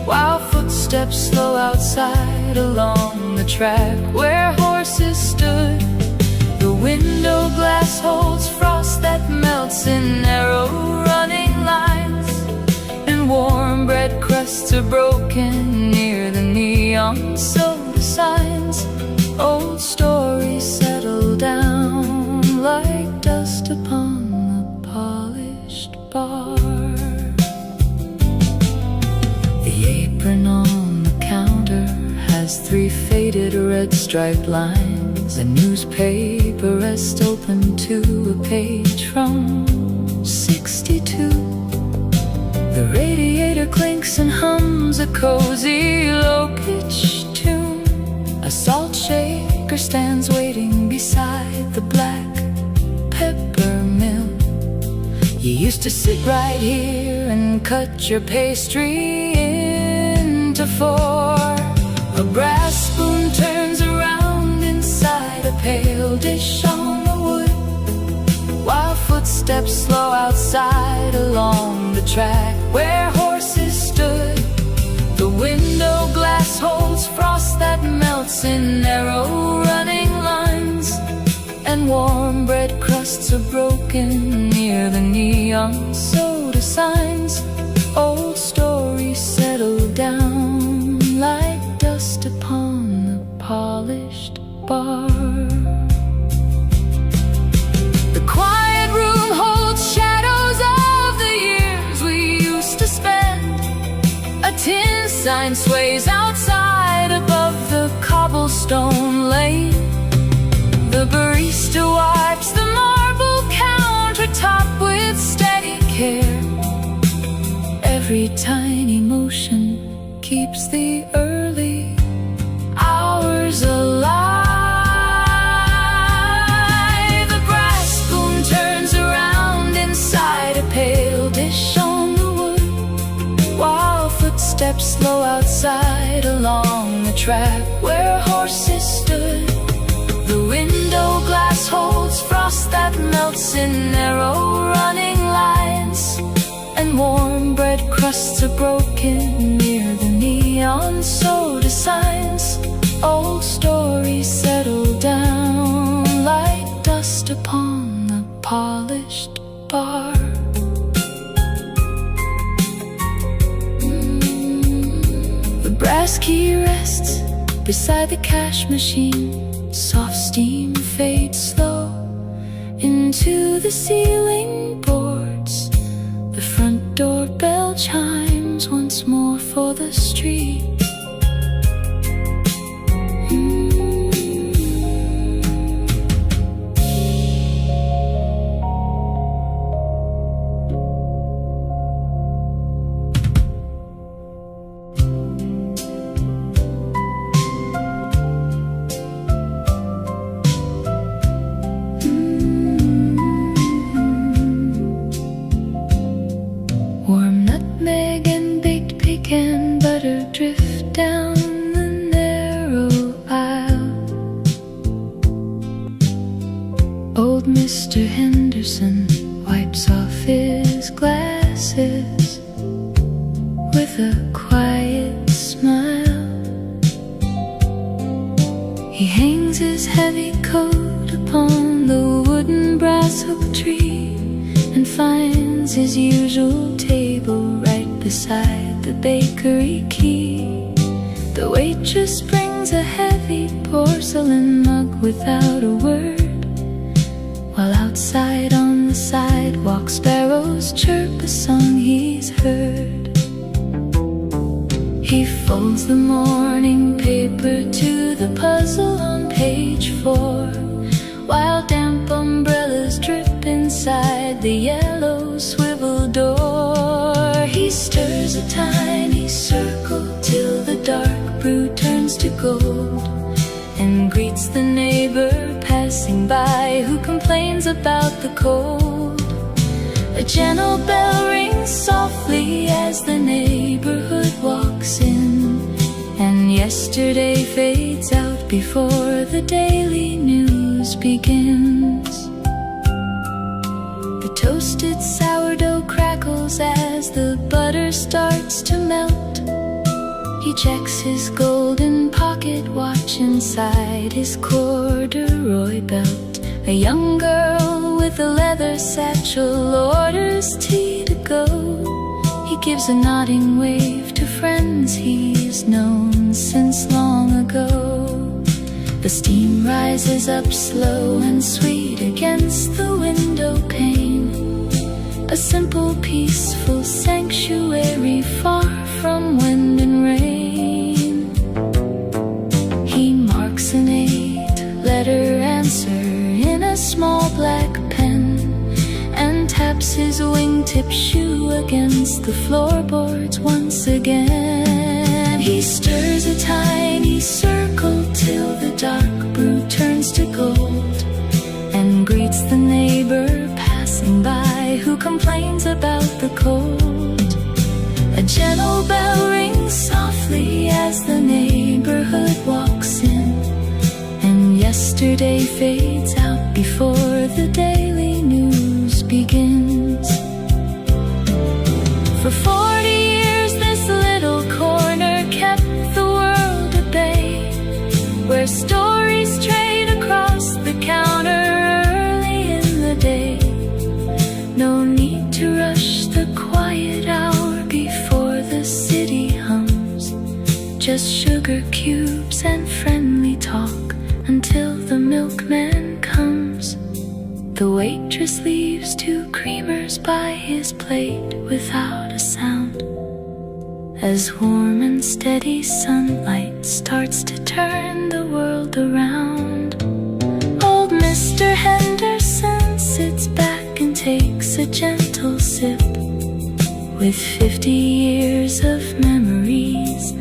while footsteps slow outside along the track where horses stood. The window glass holds frost that melts in narrow running lines, and warm bread crusts are broken near the neon soda signs. Old stories settle down like dust upon the polished bar. The apron on the counter has 3 faded red striped lines. A newspaper rests open to a page from 62. The radiator clinks and hums a cozy low-pitch tune. A salt shaker stands waiting beside the black pepper mill. You used to sit right here and cut your pastry into 4. A brass spoon turns around inside a pale dish on the wood, while footsteps slow outside along the track where horses stood. The window glass holds frost that melts in narrow running lines, and warm bread crusts are broken near the neon soda signs. Old stories settle down like dust upon the polished bar. The quiet room holds shadows of the years we used to spend. A tin sign sways outside above the cobblestone lane. The barista wipes the marble countertop with steady care. Every tiny motion keeps the early hours alive. The brass spoon turns around inside a pale dish on the wood, while footsteps slow outside along the track where horses stood. The window glass holds frost that melts in narrow running lines, and warm bread crusts are broken near the neon soda signs. Old stories settle down like dust upon the polished bar. The brass key rests beside the cash machine. Soft steam fades slow into the ceiling boards. The front doorbell chimes once more for the street. Drift down the narrow aisle. Old Mr. Henderson wipes off his glasses with a quiet smile. He hangs his heavy coat upon the wooden brass hook tree and finds his usual table right beside the bakery key. The waitress brings a heavy porcelain mug without a word, while outside on the sidewalk sparrows chirp a song he's heard. He folds the morning paper to the puzzle on page 4, while damp umbrellas drip inside the yellow swivel door. He stirs a tiny circle till the dark brew turns to gold, and greets the neighbor passing by who complains about the cold. A gentle bell rings softly as the neighborhood walks in, and yesterday fades out before the daily news begins. The toasted sourdough crackles as the butter starts to melt. He checks his golden pocket watch inside his corduroy belt. A young girl with a leather satchel orders tea to go. He gives a nodding wave to friends he's known since long ago. The steam rises up slow and sweet against the window pane, a simple peaceful sanctuary far from wind and rain. He marks an 8-letter answer in a small black pen and taps his wingtip shoe against the floorboards once again. He stirs a tiny circle till the dark brew turns to gold, and greets the neighbor passing by who complains about the cold. A gentle bell rings softly as the neighborhood walks in, and yesterday fades out before the daily news begins. For 40 years this little corner kept the world at bay, where stories trade across the counter early in the day. No need to rush the quiet hour before the city hums, just sugar cubes and friendly talk until the milkman comes. The waitress leaves 2 creamers by his plate without a sound, as warm and steady sunlight starts to turn the world around. Old Mr. Henderson sits back and takes a gentle sip, with 50 years of memories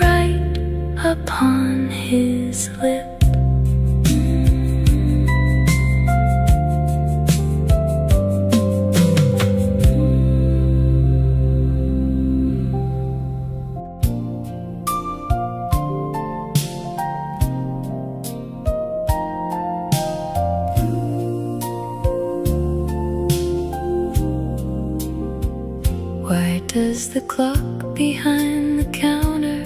right upon his lip. clock behind the counter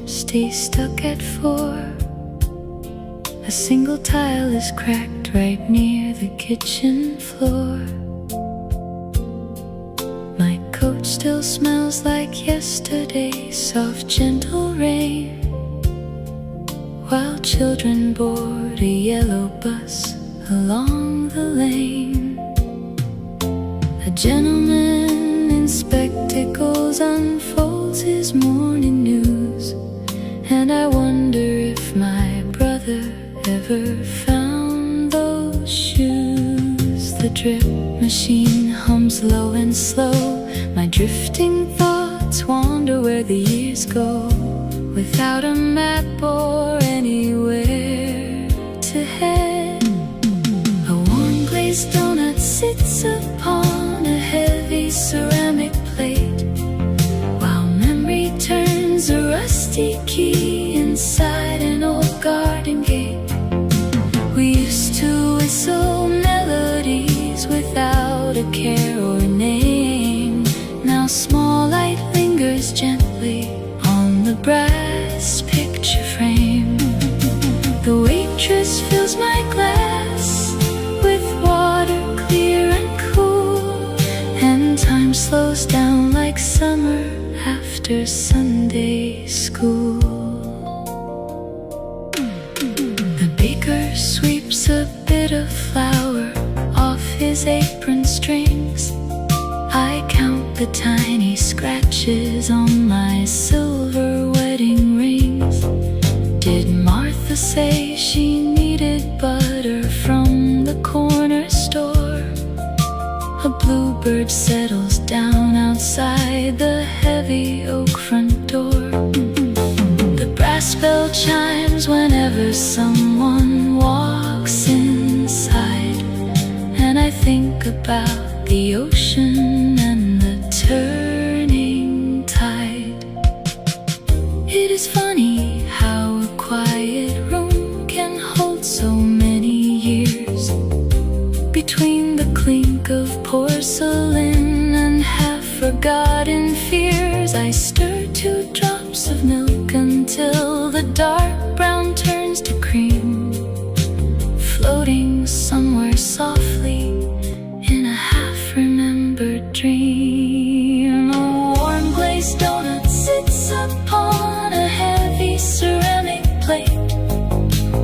stays stuck at 4. A single tile is cracked right near the kitchen floor. My coat still smells like yesterday's soft gentle rain, while children board a yellow bus along the lane. A gentleman in spectacles unfolds his morning news, and I wonder if my brother ever found those shoes. The drip machine hums low and slow. My drifting thoughts wander where the years go, without a map or anywhere to head. A warm glazed donut sits upon a heavy ceramic plate, while memory turns a rusty key inside an old garden gate. We used to whistle melodies without a care or name. Now small light lingers gently on the brass picture frame. The waitress fills my glass with water clear and cool, and time slows down like summer after Sunday school. The baker sweeps a bit of flour off his apron strings. I count the tiny scratches on my silver wedding rings. Did Martha say she needed butter from the corner store? A bluebird settles down outside the heavy oak front door. The brass bell chimes whenever someone walks inside, and I think about the ocean and the turning tide. It is funny how a quiet room can hold so many years. Between the clink of porcelain and half-forgotten fears, I stir 2 drops of milk until the dark brown turns to cream, floating somewhere softly in a half-remembered dream. A warm glazed donut sits upon a heavy ceramic plate,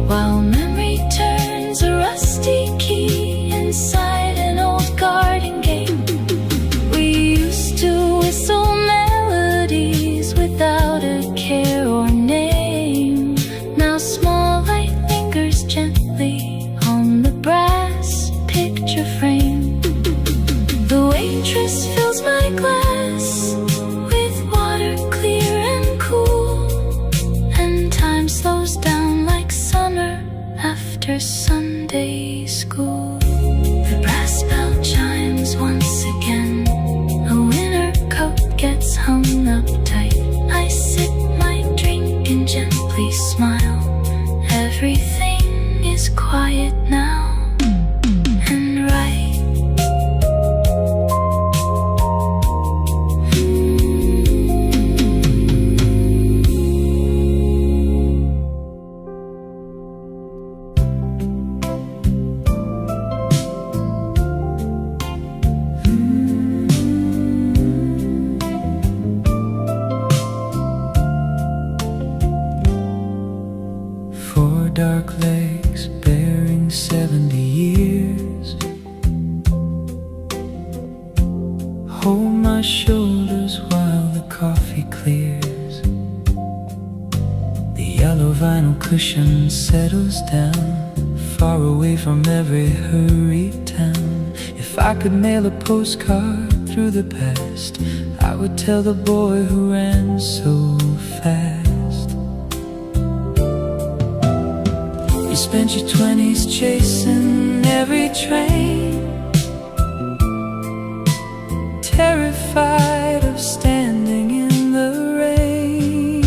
while memory turns a rusty key inside an old garden gate. We used to whistle melodies without a care or name. Now small light lingers gently on the brass picture frame. The waitress fills my glass with water clear and cool, and time slows down like summer after Sunday school. The brass bell chimes once again. A winter coat gets hung up tight. I sip my drink and gently smile. Everything is quiet now and right. Dark legs bearing 70 years hold my shoulders while the coffee clears. The yellow vinyl cushion settles down, far away from every hurried town. If I could mail a postcard through the past, I would tell the boy who ran so fast. You spent your 20s chasing every train, terrified of standing in the rain.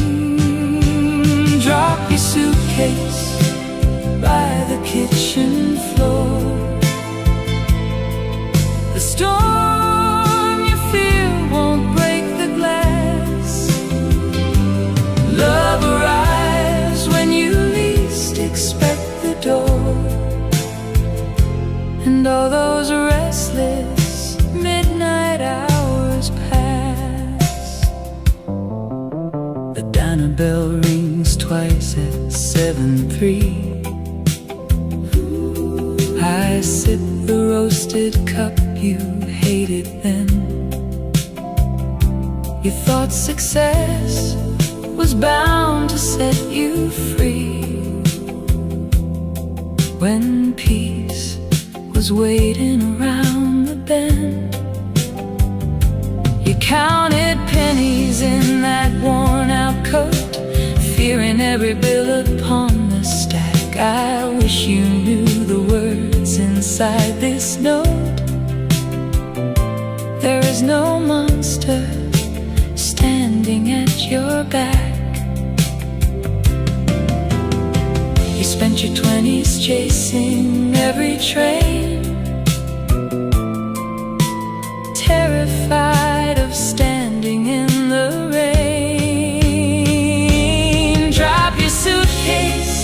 Drop your suitcase by the kitchen floor. The storm you feel won't break the glass. all those restless midnight hours pass. The diner bell rings twice at 7:03. I sip the roasted cup, you hated then. You thought success was bound to set you free, when peace was waiting around the bend. You counted pennies in that worn-out coat, fearing every bill upon the stack. I wish you knew the words inside this note. There is no monster standing at your back. You spent your 20s chasing every train, terrified of standing in the rain. Drop your suitcase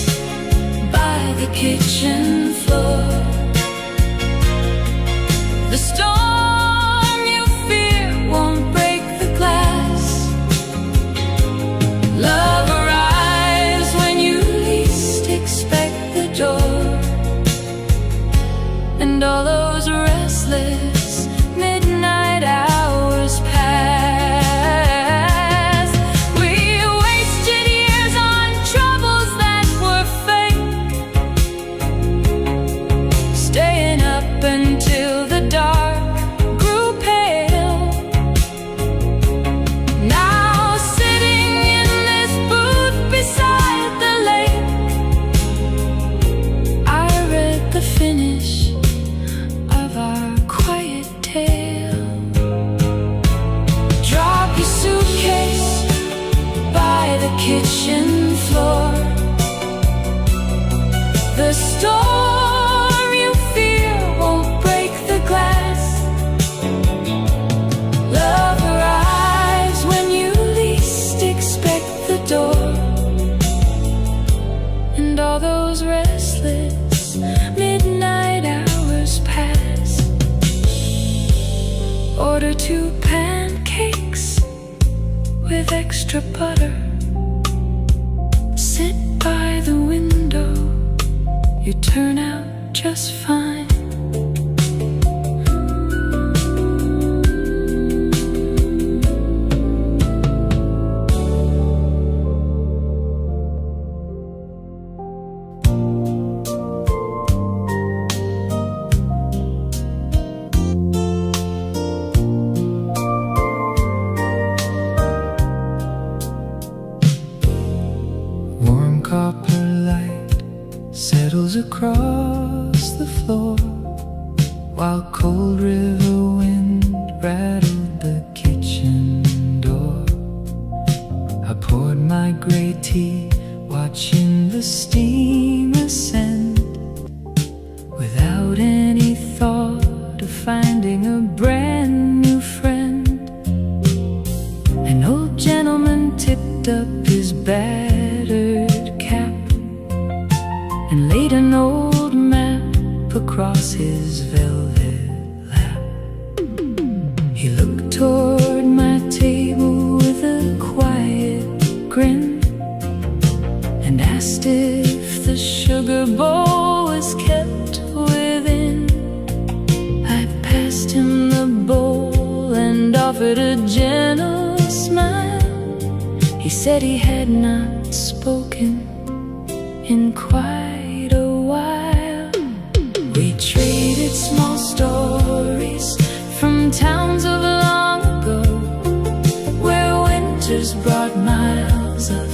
by the kitchen floor. The storm you fear won't break the glass. Love arrives when you least expect the door. And all those restless midnight hours pass. We wasted years on troubles that were fake, staying up until the dark grew pale. Now sitting in this booth beside the lake, I read the finish of our quiet tale. Drop your suitcase by the kitchen floor. The storm you fear won't break the glass. Love arrives when you least expect the door. And all those restless midnight hours pass. Order 2 pancakes with extra butter. Sit by the window, you turn out just fine. Warm copper light settles across the floor, while cold river wind rattled the kitchen door. I poured my gray tea, watching the steam ascend, without any thought of finding a brand new friend. An old gentleman tipped up his battered cap and laid an old map across his velvet lap. He looked toward my table with a quiet grin and asked if the sugar bowl was kept within. I passed him the bowl and offered a gentle smile. He said he had not spoken in quite a while. We traded small stories from towns of long ago, where winters brought miles of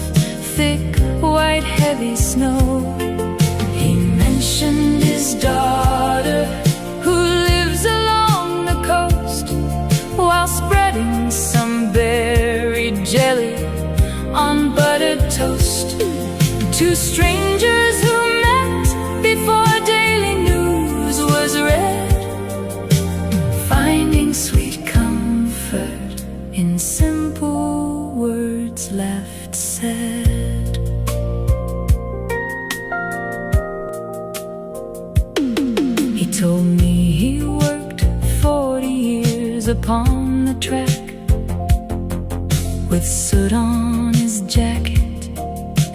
thick, white, heavy snow. He mentioned his daughter who lives along the coast, while spreading some berry jelly on buttered toast. 2 strangers who met before daily news was read, finding sweet comfort in simple words left said. He told me he upon the track, with soot on his jacket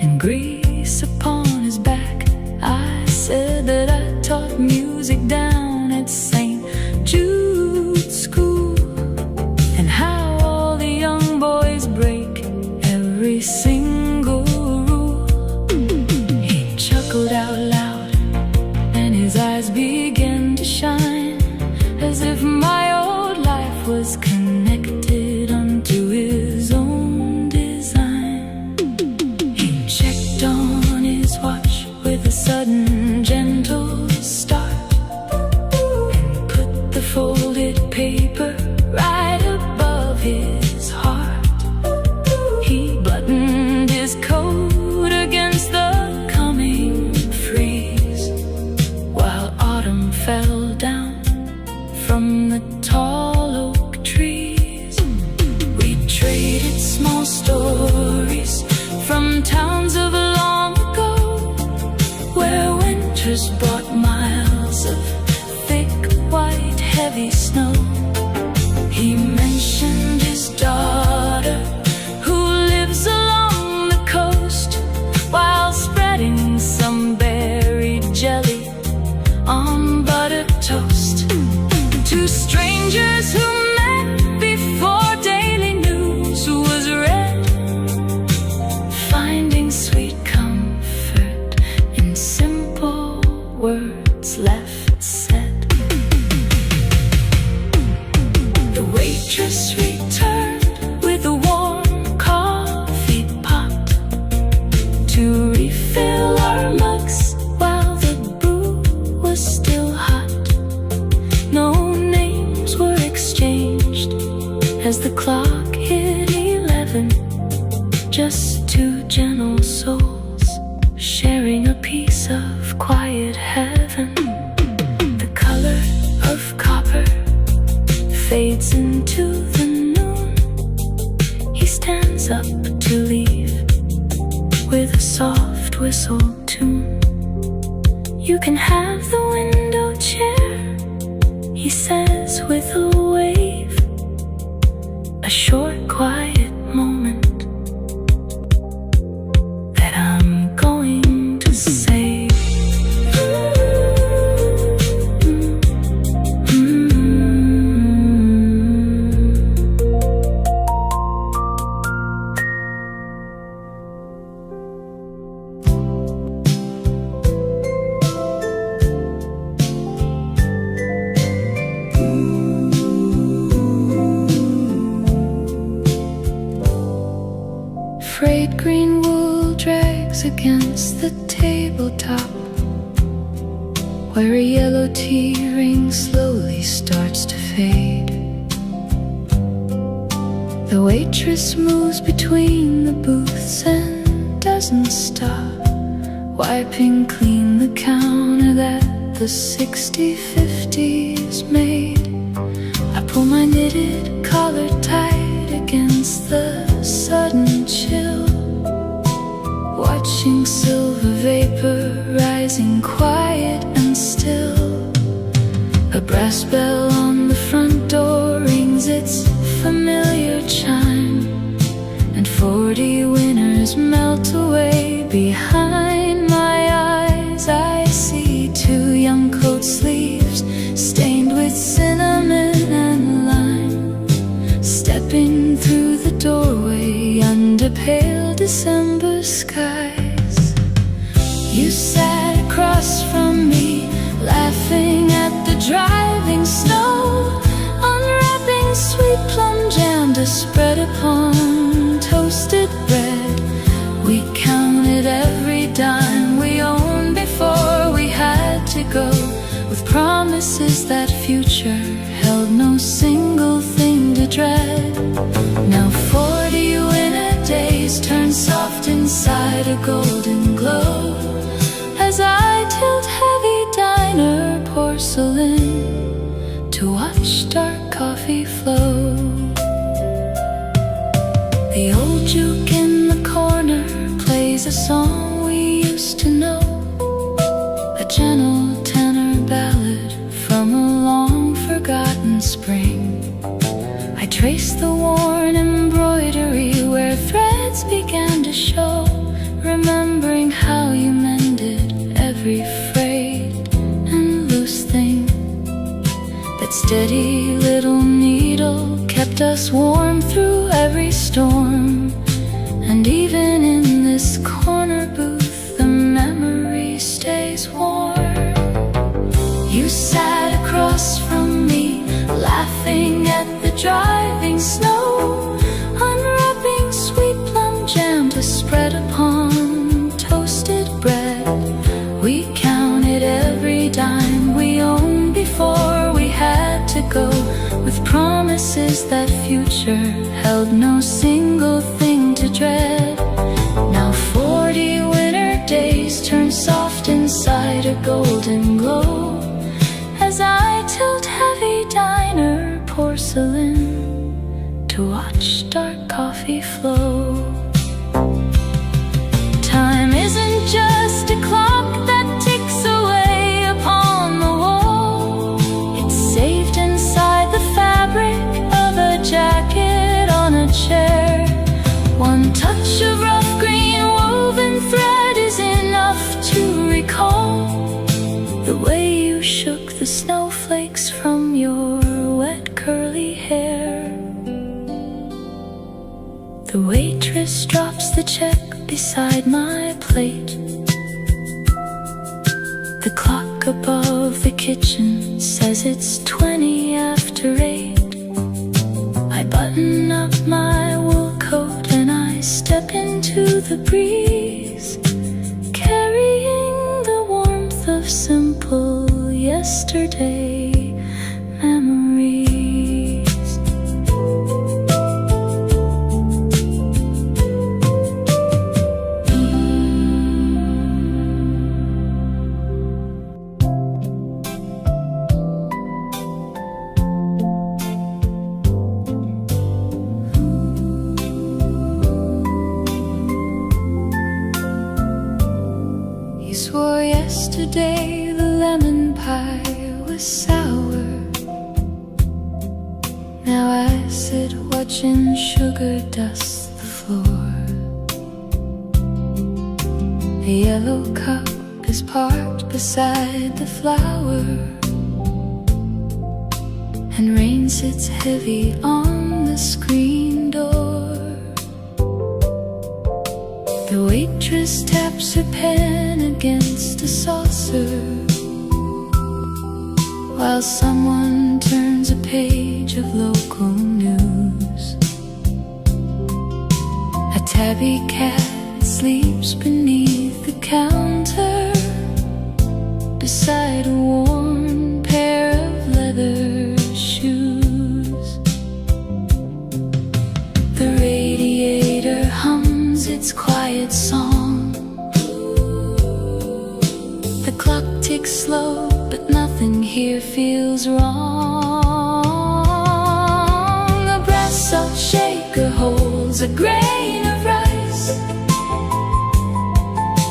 and grease upon his back. I said that I taught music down at St. Jude's School, and how all the young boys break every single rule. He chuckled out loud and his eyes began to shine, as if my old life was connected unto his own design. He checked on his watch with a sudden gentle start, and put the folded paper right above his heart. He buttoned his coat against the coming freeze, while autumn fell down from the tall oak trees. We traded small stories from towns of long ago, where winters brought miles of thick white heavy snow. He mentioned his daughter who lives along the coast, while spreading some berry jelly on buttered toast. Two strangers who met before daily news was read, finding sweet comfort in simple words left said. The waitress returned with a warm coffee pot to refill our mugs while the brew was still hot. No names were exchanged as the clock hit 11, just two gentle souls sharing a piece of quiet heaven. The color of copper fades into the noon. He stands up to leave with a soft whistle tune. You can have the window chair, he says with a wave. A short quiet moment that I'm going to save. Frayed green wool drags against the tabletop, where a yellow tea ring slowly starts to fade. The waitress moves between the booths and doesn't stop, wiping clean the counter that the 60/50s made. I pull my knitted collar tight against the sudden chill, watching silver vapor rising quiet and still. A brass bell on the front door rings its familiar chime, and 40 winners melt away behind my eyes. I see two young coat sleeves stained with cinnamon and lime, stepping through the doorway under pale December skies. You sat across from me, laughing at the driving snow, unwrapping sweet plum jam to spread upon toasted bread. We counted every dime we owned before we had to go, with promises that future held no single thing to dread. Now 40 winter days turn soft inside a golden glow, as I tilt heavy diner porcelain to watch dark coffee flow. The old juke in the corner plays a song we used to know, a gentle tenor ballad from a long forgotten spring. trace the worn embroidery where threads began to show, remembering how you mended every frayed and loose thing. That steady little needle kept us warm through every storm. And even in this corner booth, the memory stays warm. You sat across from me, laughing at the driving snow, unwrapping sweet plum jam to spread upon toasted bread. We counted every dime we owned before we had to go, with promises that future held no single thing to dread. Now 40 winter days turn soft inside a golden glow, as I tilt heavy diner porcelain to watch dark coffee flow. Time isn't just a clock that ticks away upon the wall. It's saved inside the fabric of a jacket on a chair. One touch of rough green woven thread is enough to recall the way you shook the snowflakes from your wet curly hair. The waitress drops the check beside my plate. The clock above the kitchen says it's 20 after 8. I button up my wool coat and I step into the breeze, carrying the warmth of simple yesterday memories. You swore yesterday the lemon pie was sour. Now I sit watching sugar dust the floor. The yellow cup is parked beside the flower, and rain sits heavy on the screen door. The waitress taps her pen against a saucer, while someone turns a page of local news. A tabby cat sleeps beneath the counter, beside a worn pair of leather shoes. The radiator hums its quiet song. The clock ticks slow, but nothing here feels wrong. A brass salt shaker holds a grain of rice,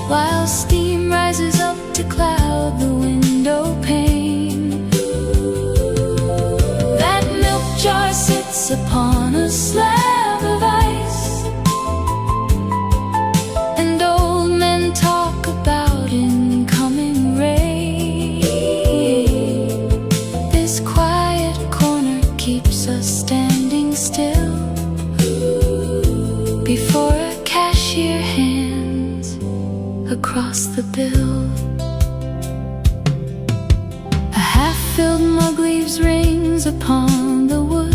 while steam rises up to cloud the window pane. That milk jar sits upon a slab of ice, and old men talk about incoming rain. This quiet corner keeps us standing still before a cashier hands across the bill. A half-filled mug leaves rings upon the wood.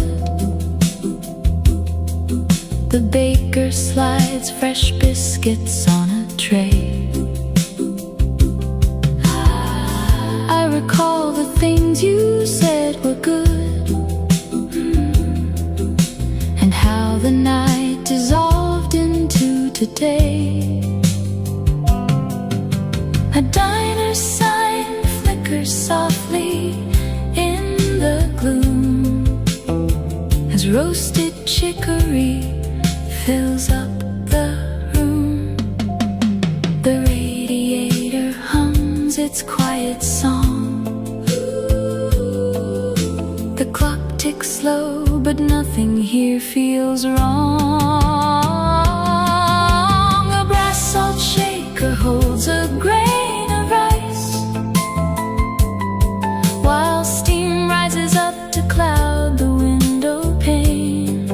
The baker slides fresh biscuits on a tray. I recall the things you said were good, and how the night dissolved into today. A diner sign flickers softly in the gloom, as roasted chicory fills up the room. The radiator hums its quiet song. The clock ticks slow, but nothing here feels wrong. A brass salt shaker holds a grain of rice, while steam rises up to cloud the window pane.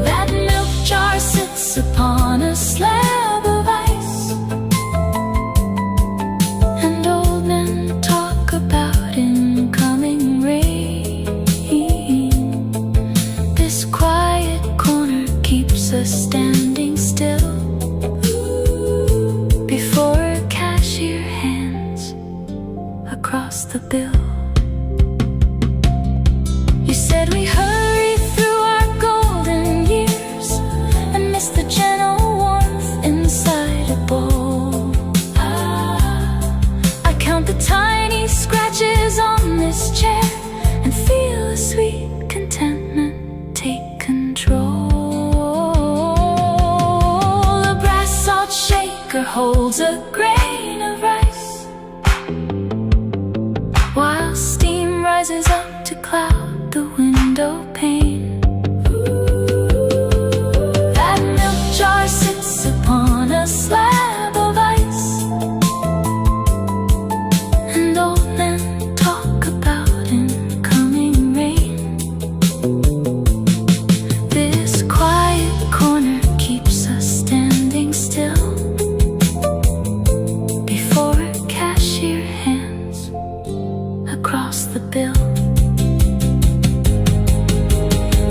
That milk jar sits upon a slab of ice, and old men talk about incoming rain. This quiet corner keeps us standing still before a cashier hands across the bill. You said we hurry through our golden years and miss the gentle warmth inside a bowl. I count the tiny scratches on this chair and feel a sweet contentment take control. A brass salt shaker holds a grain of rice, while steam rises up to cloud the window pane. That milk jar sits upon a slab of ice, and old men talk about incoming rain. This quiet corner keeps us standing still before a cashier hands across the bill.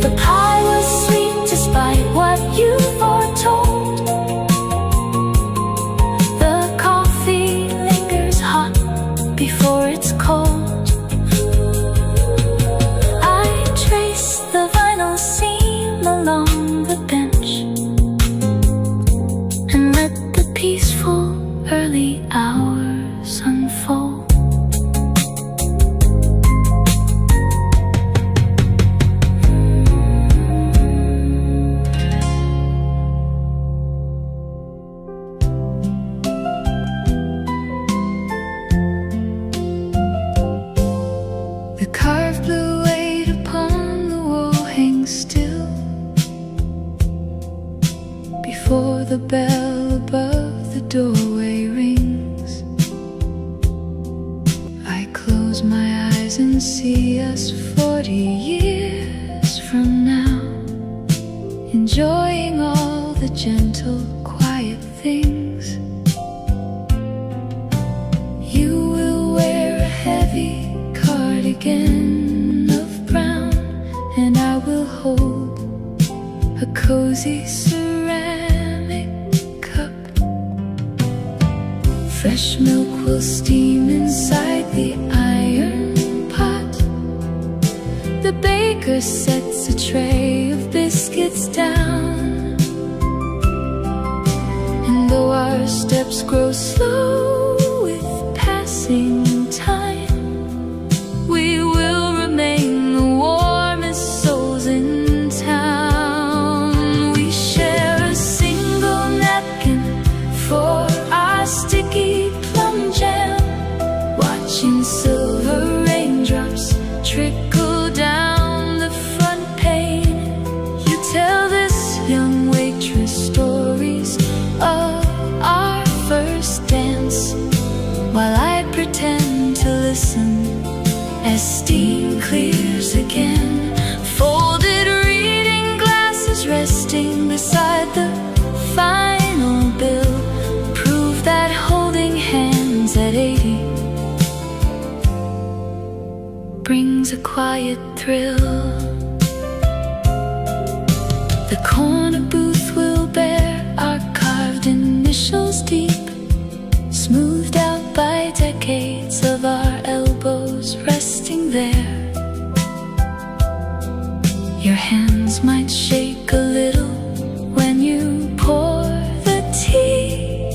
The pie was sweet despite what you foretold. The coffee lingers hot before it's cold. I trace the vinyl seam along the bench and let the peaceful early hours unfold. The carved blue weight upon the wall hangs still before the bell above the doorway rings. I close my eyes and see us 40 years from now, enjoying all the gentle, quiet things. You will wear a heavy cardigan of brown, and I will hold a cozy ceramic cup. Fresh milk will steam inside the iron pot. The baker sets a tray of biscuits down, and though our steps grow slow with passing time, we will remain the warmest souls in town. We share a single napkin for our sticky plum jam, watching silver raindrops trickle down the front pane. You tell this young waitress stories of our first dance, while I pretend to listen as steam clears again. Folded reading glasses resting beside the final bill prove that holding hands at 80 brings a quiet thrill. The corner booth will bear our carved initials deep, smoothed out by decades of our elbows resting there. Your hands might shake a little when you pour the tea,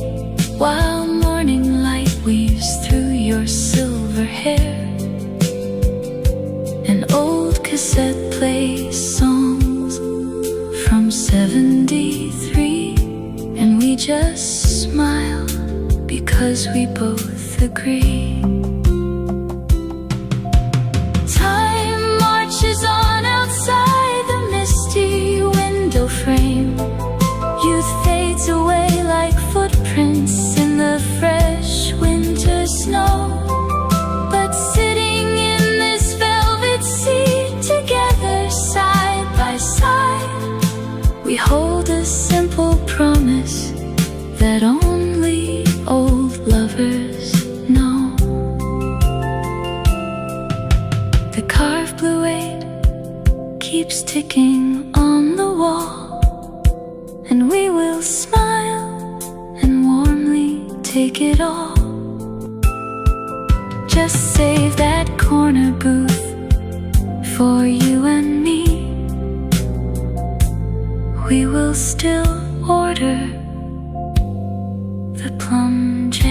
while morning light weaves through your silver hair. An old cassette plays songs from 73, and we just smile because we both agree. Time marches simple promise that only old lovers know. The carved blue 8 keeps ticking on the wall, and we will smile and warmly take it all. Just save that corner booth for you and me. We will still order the plum jam.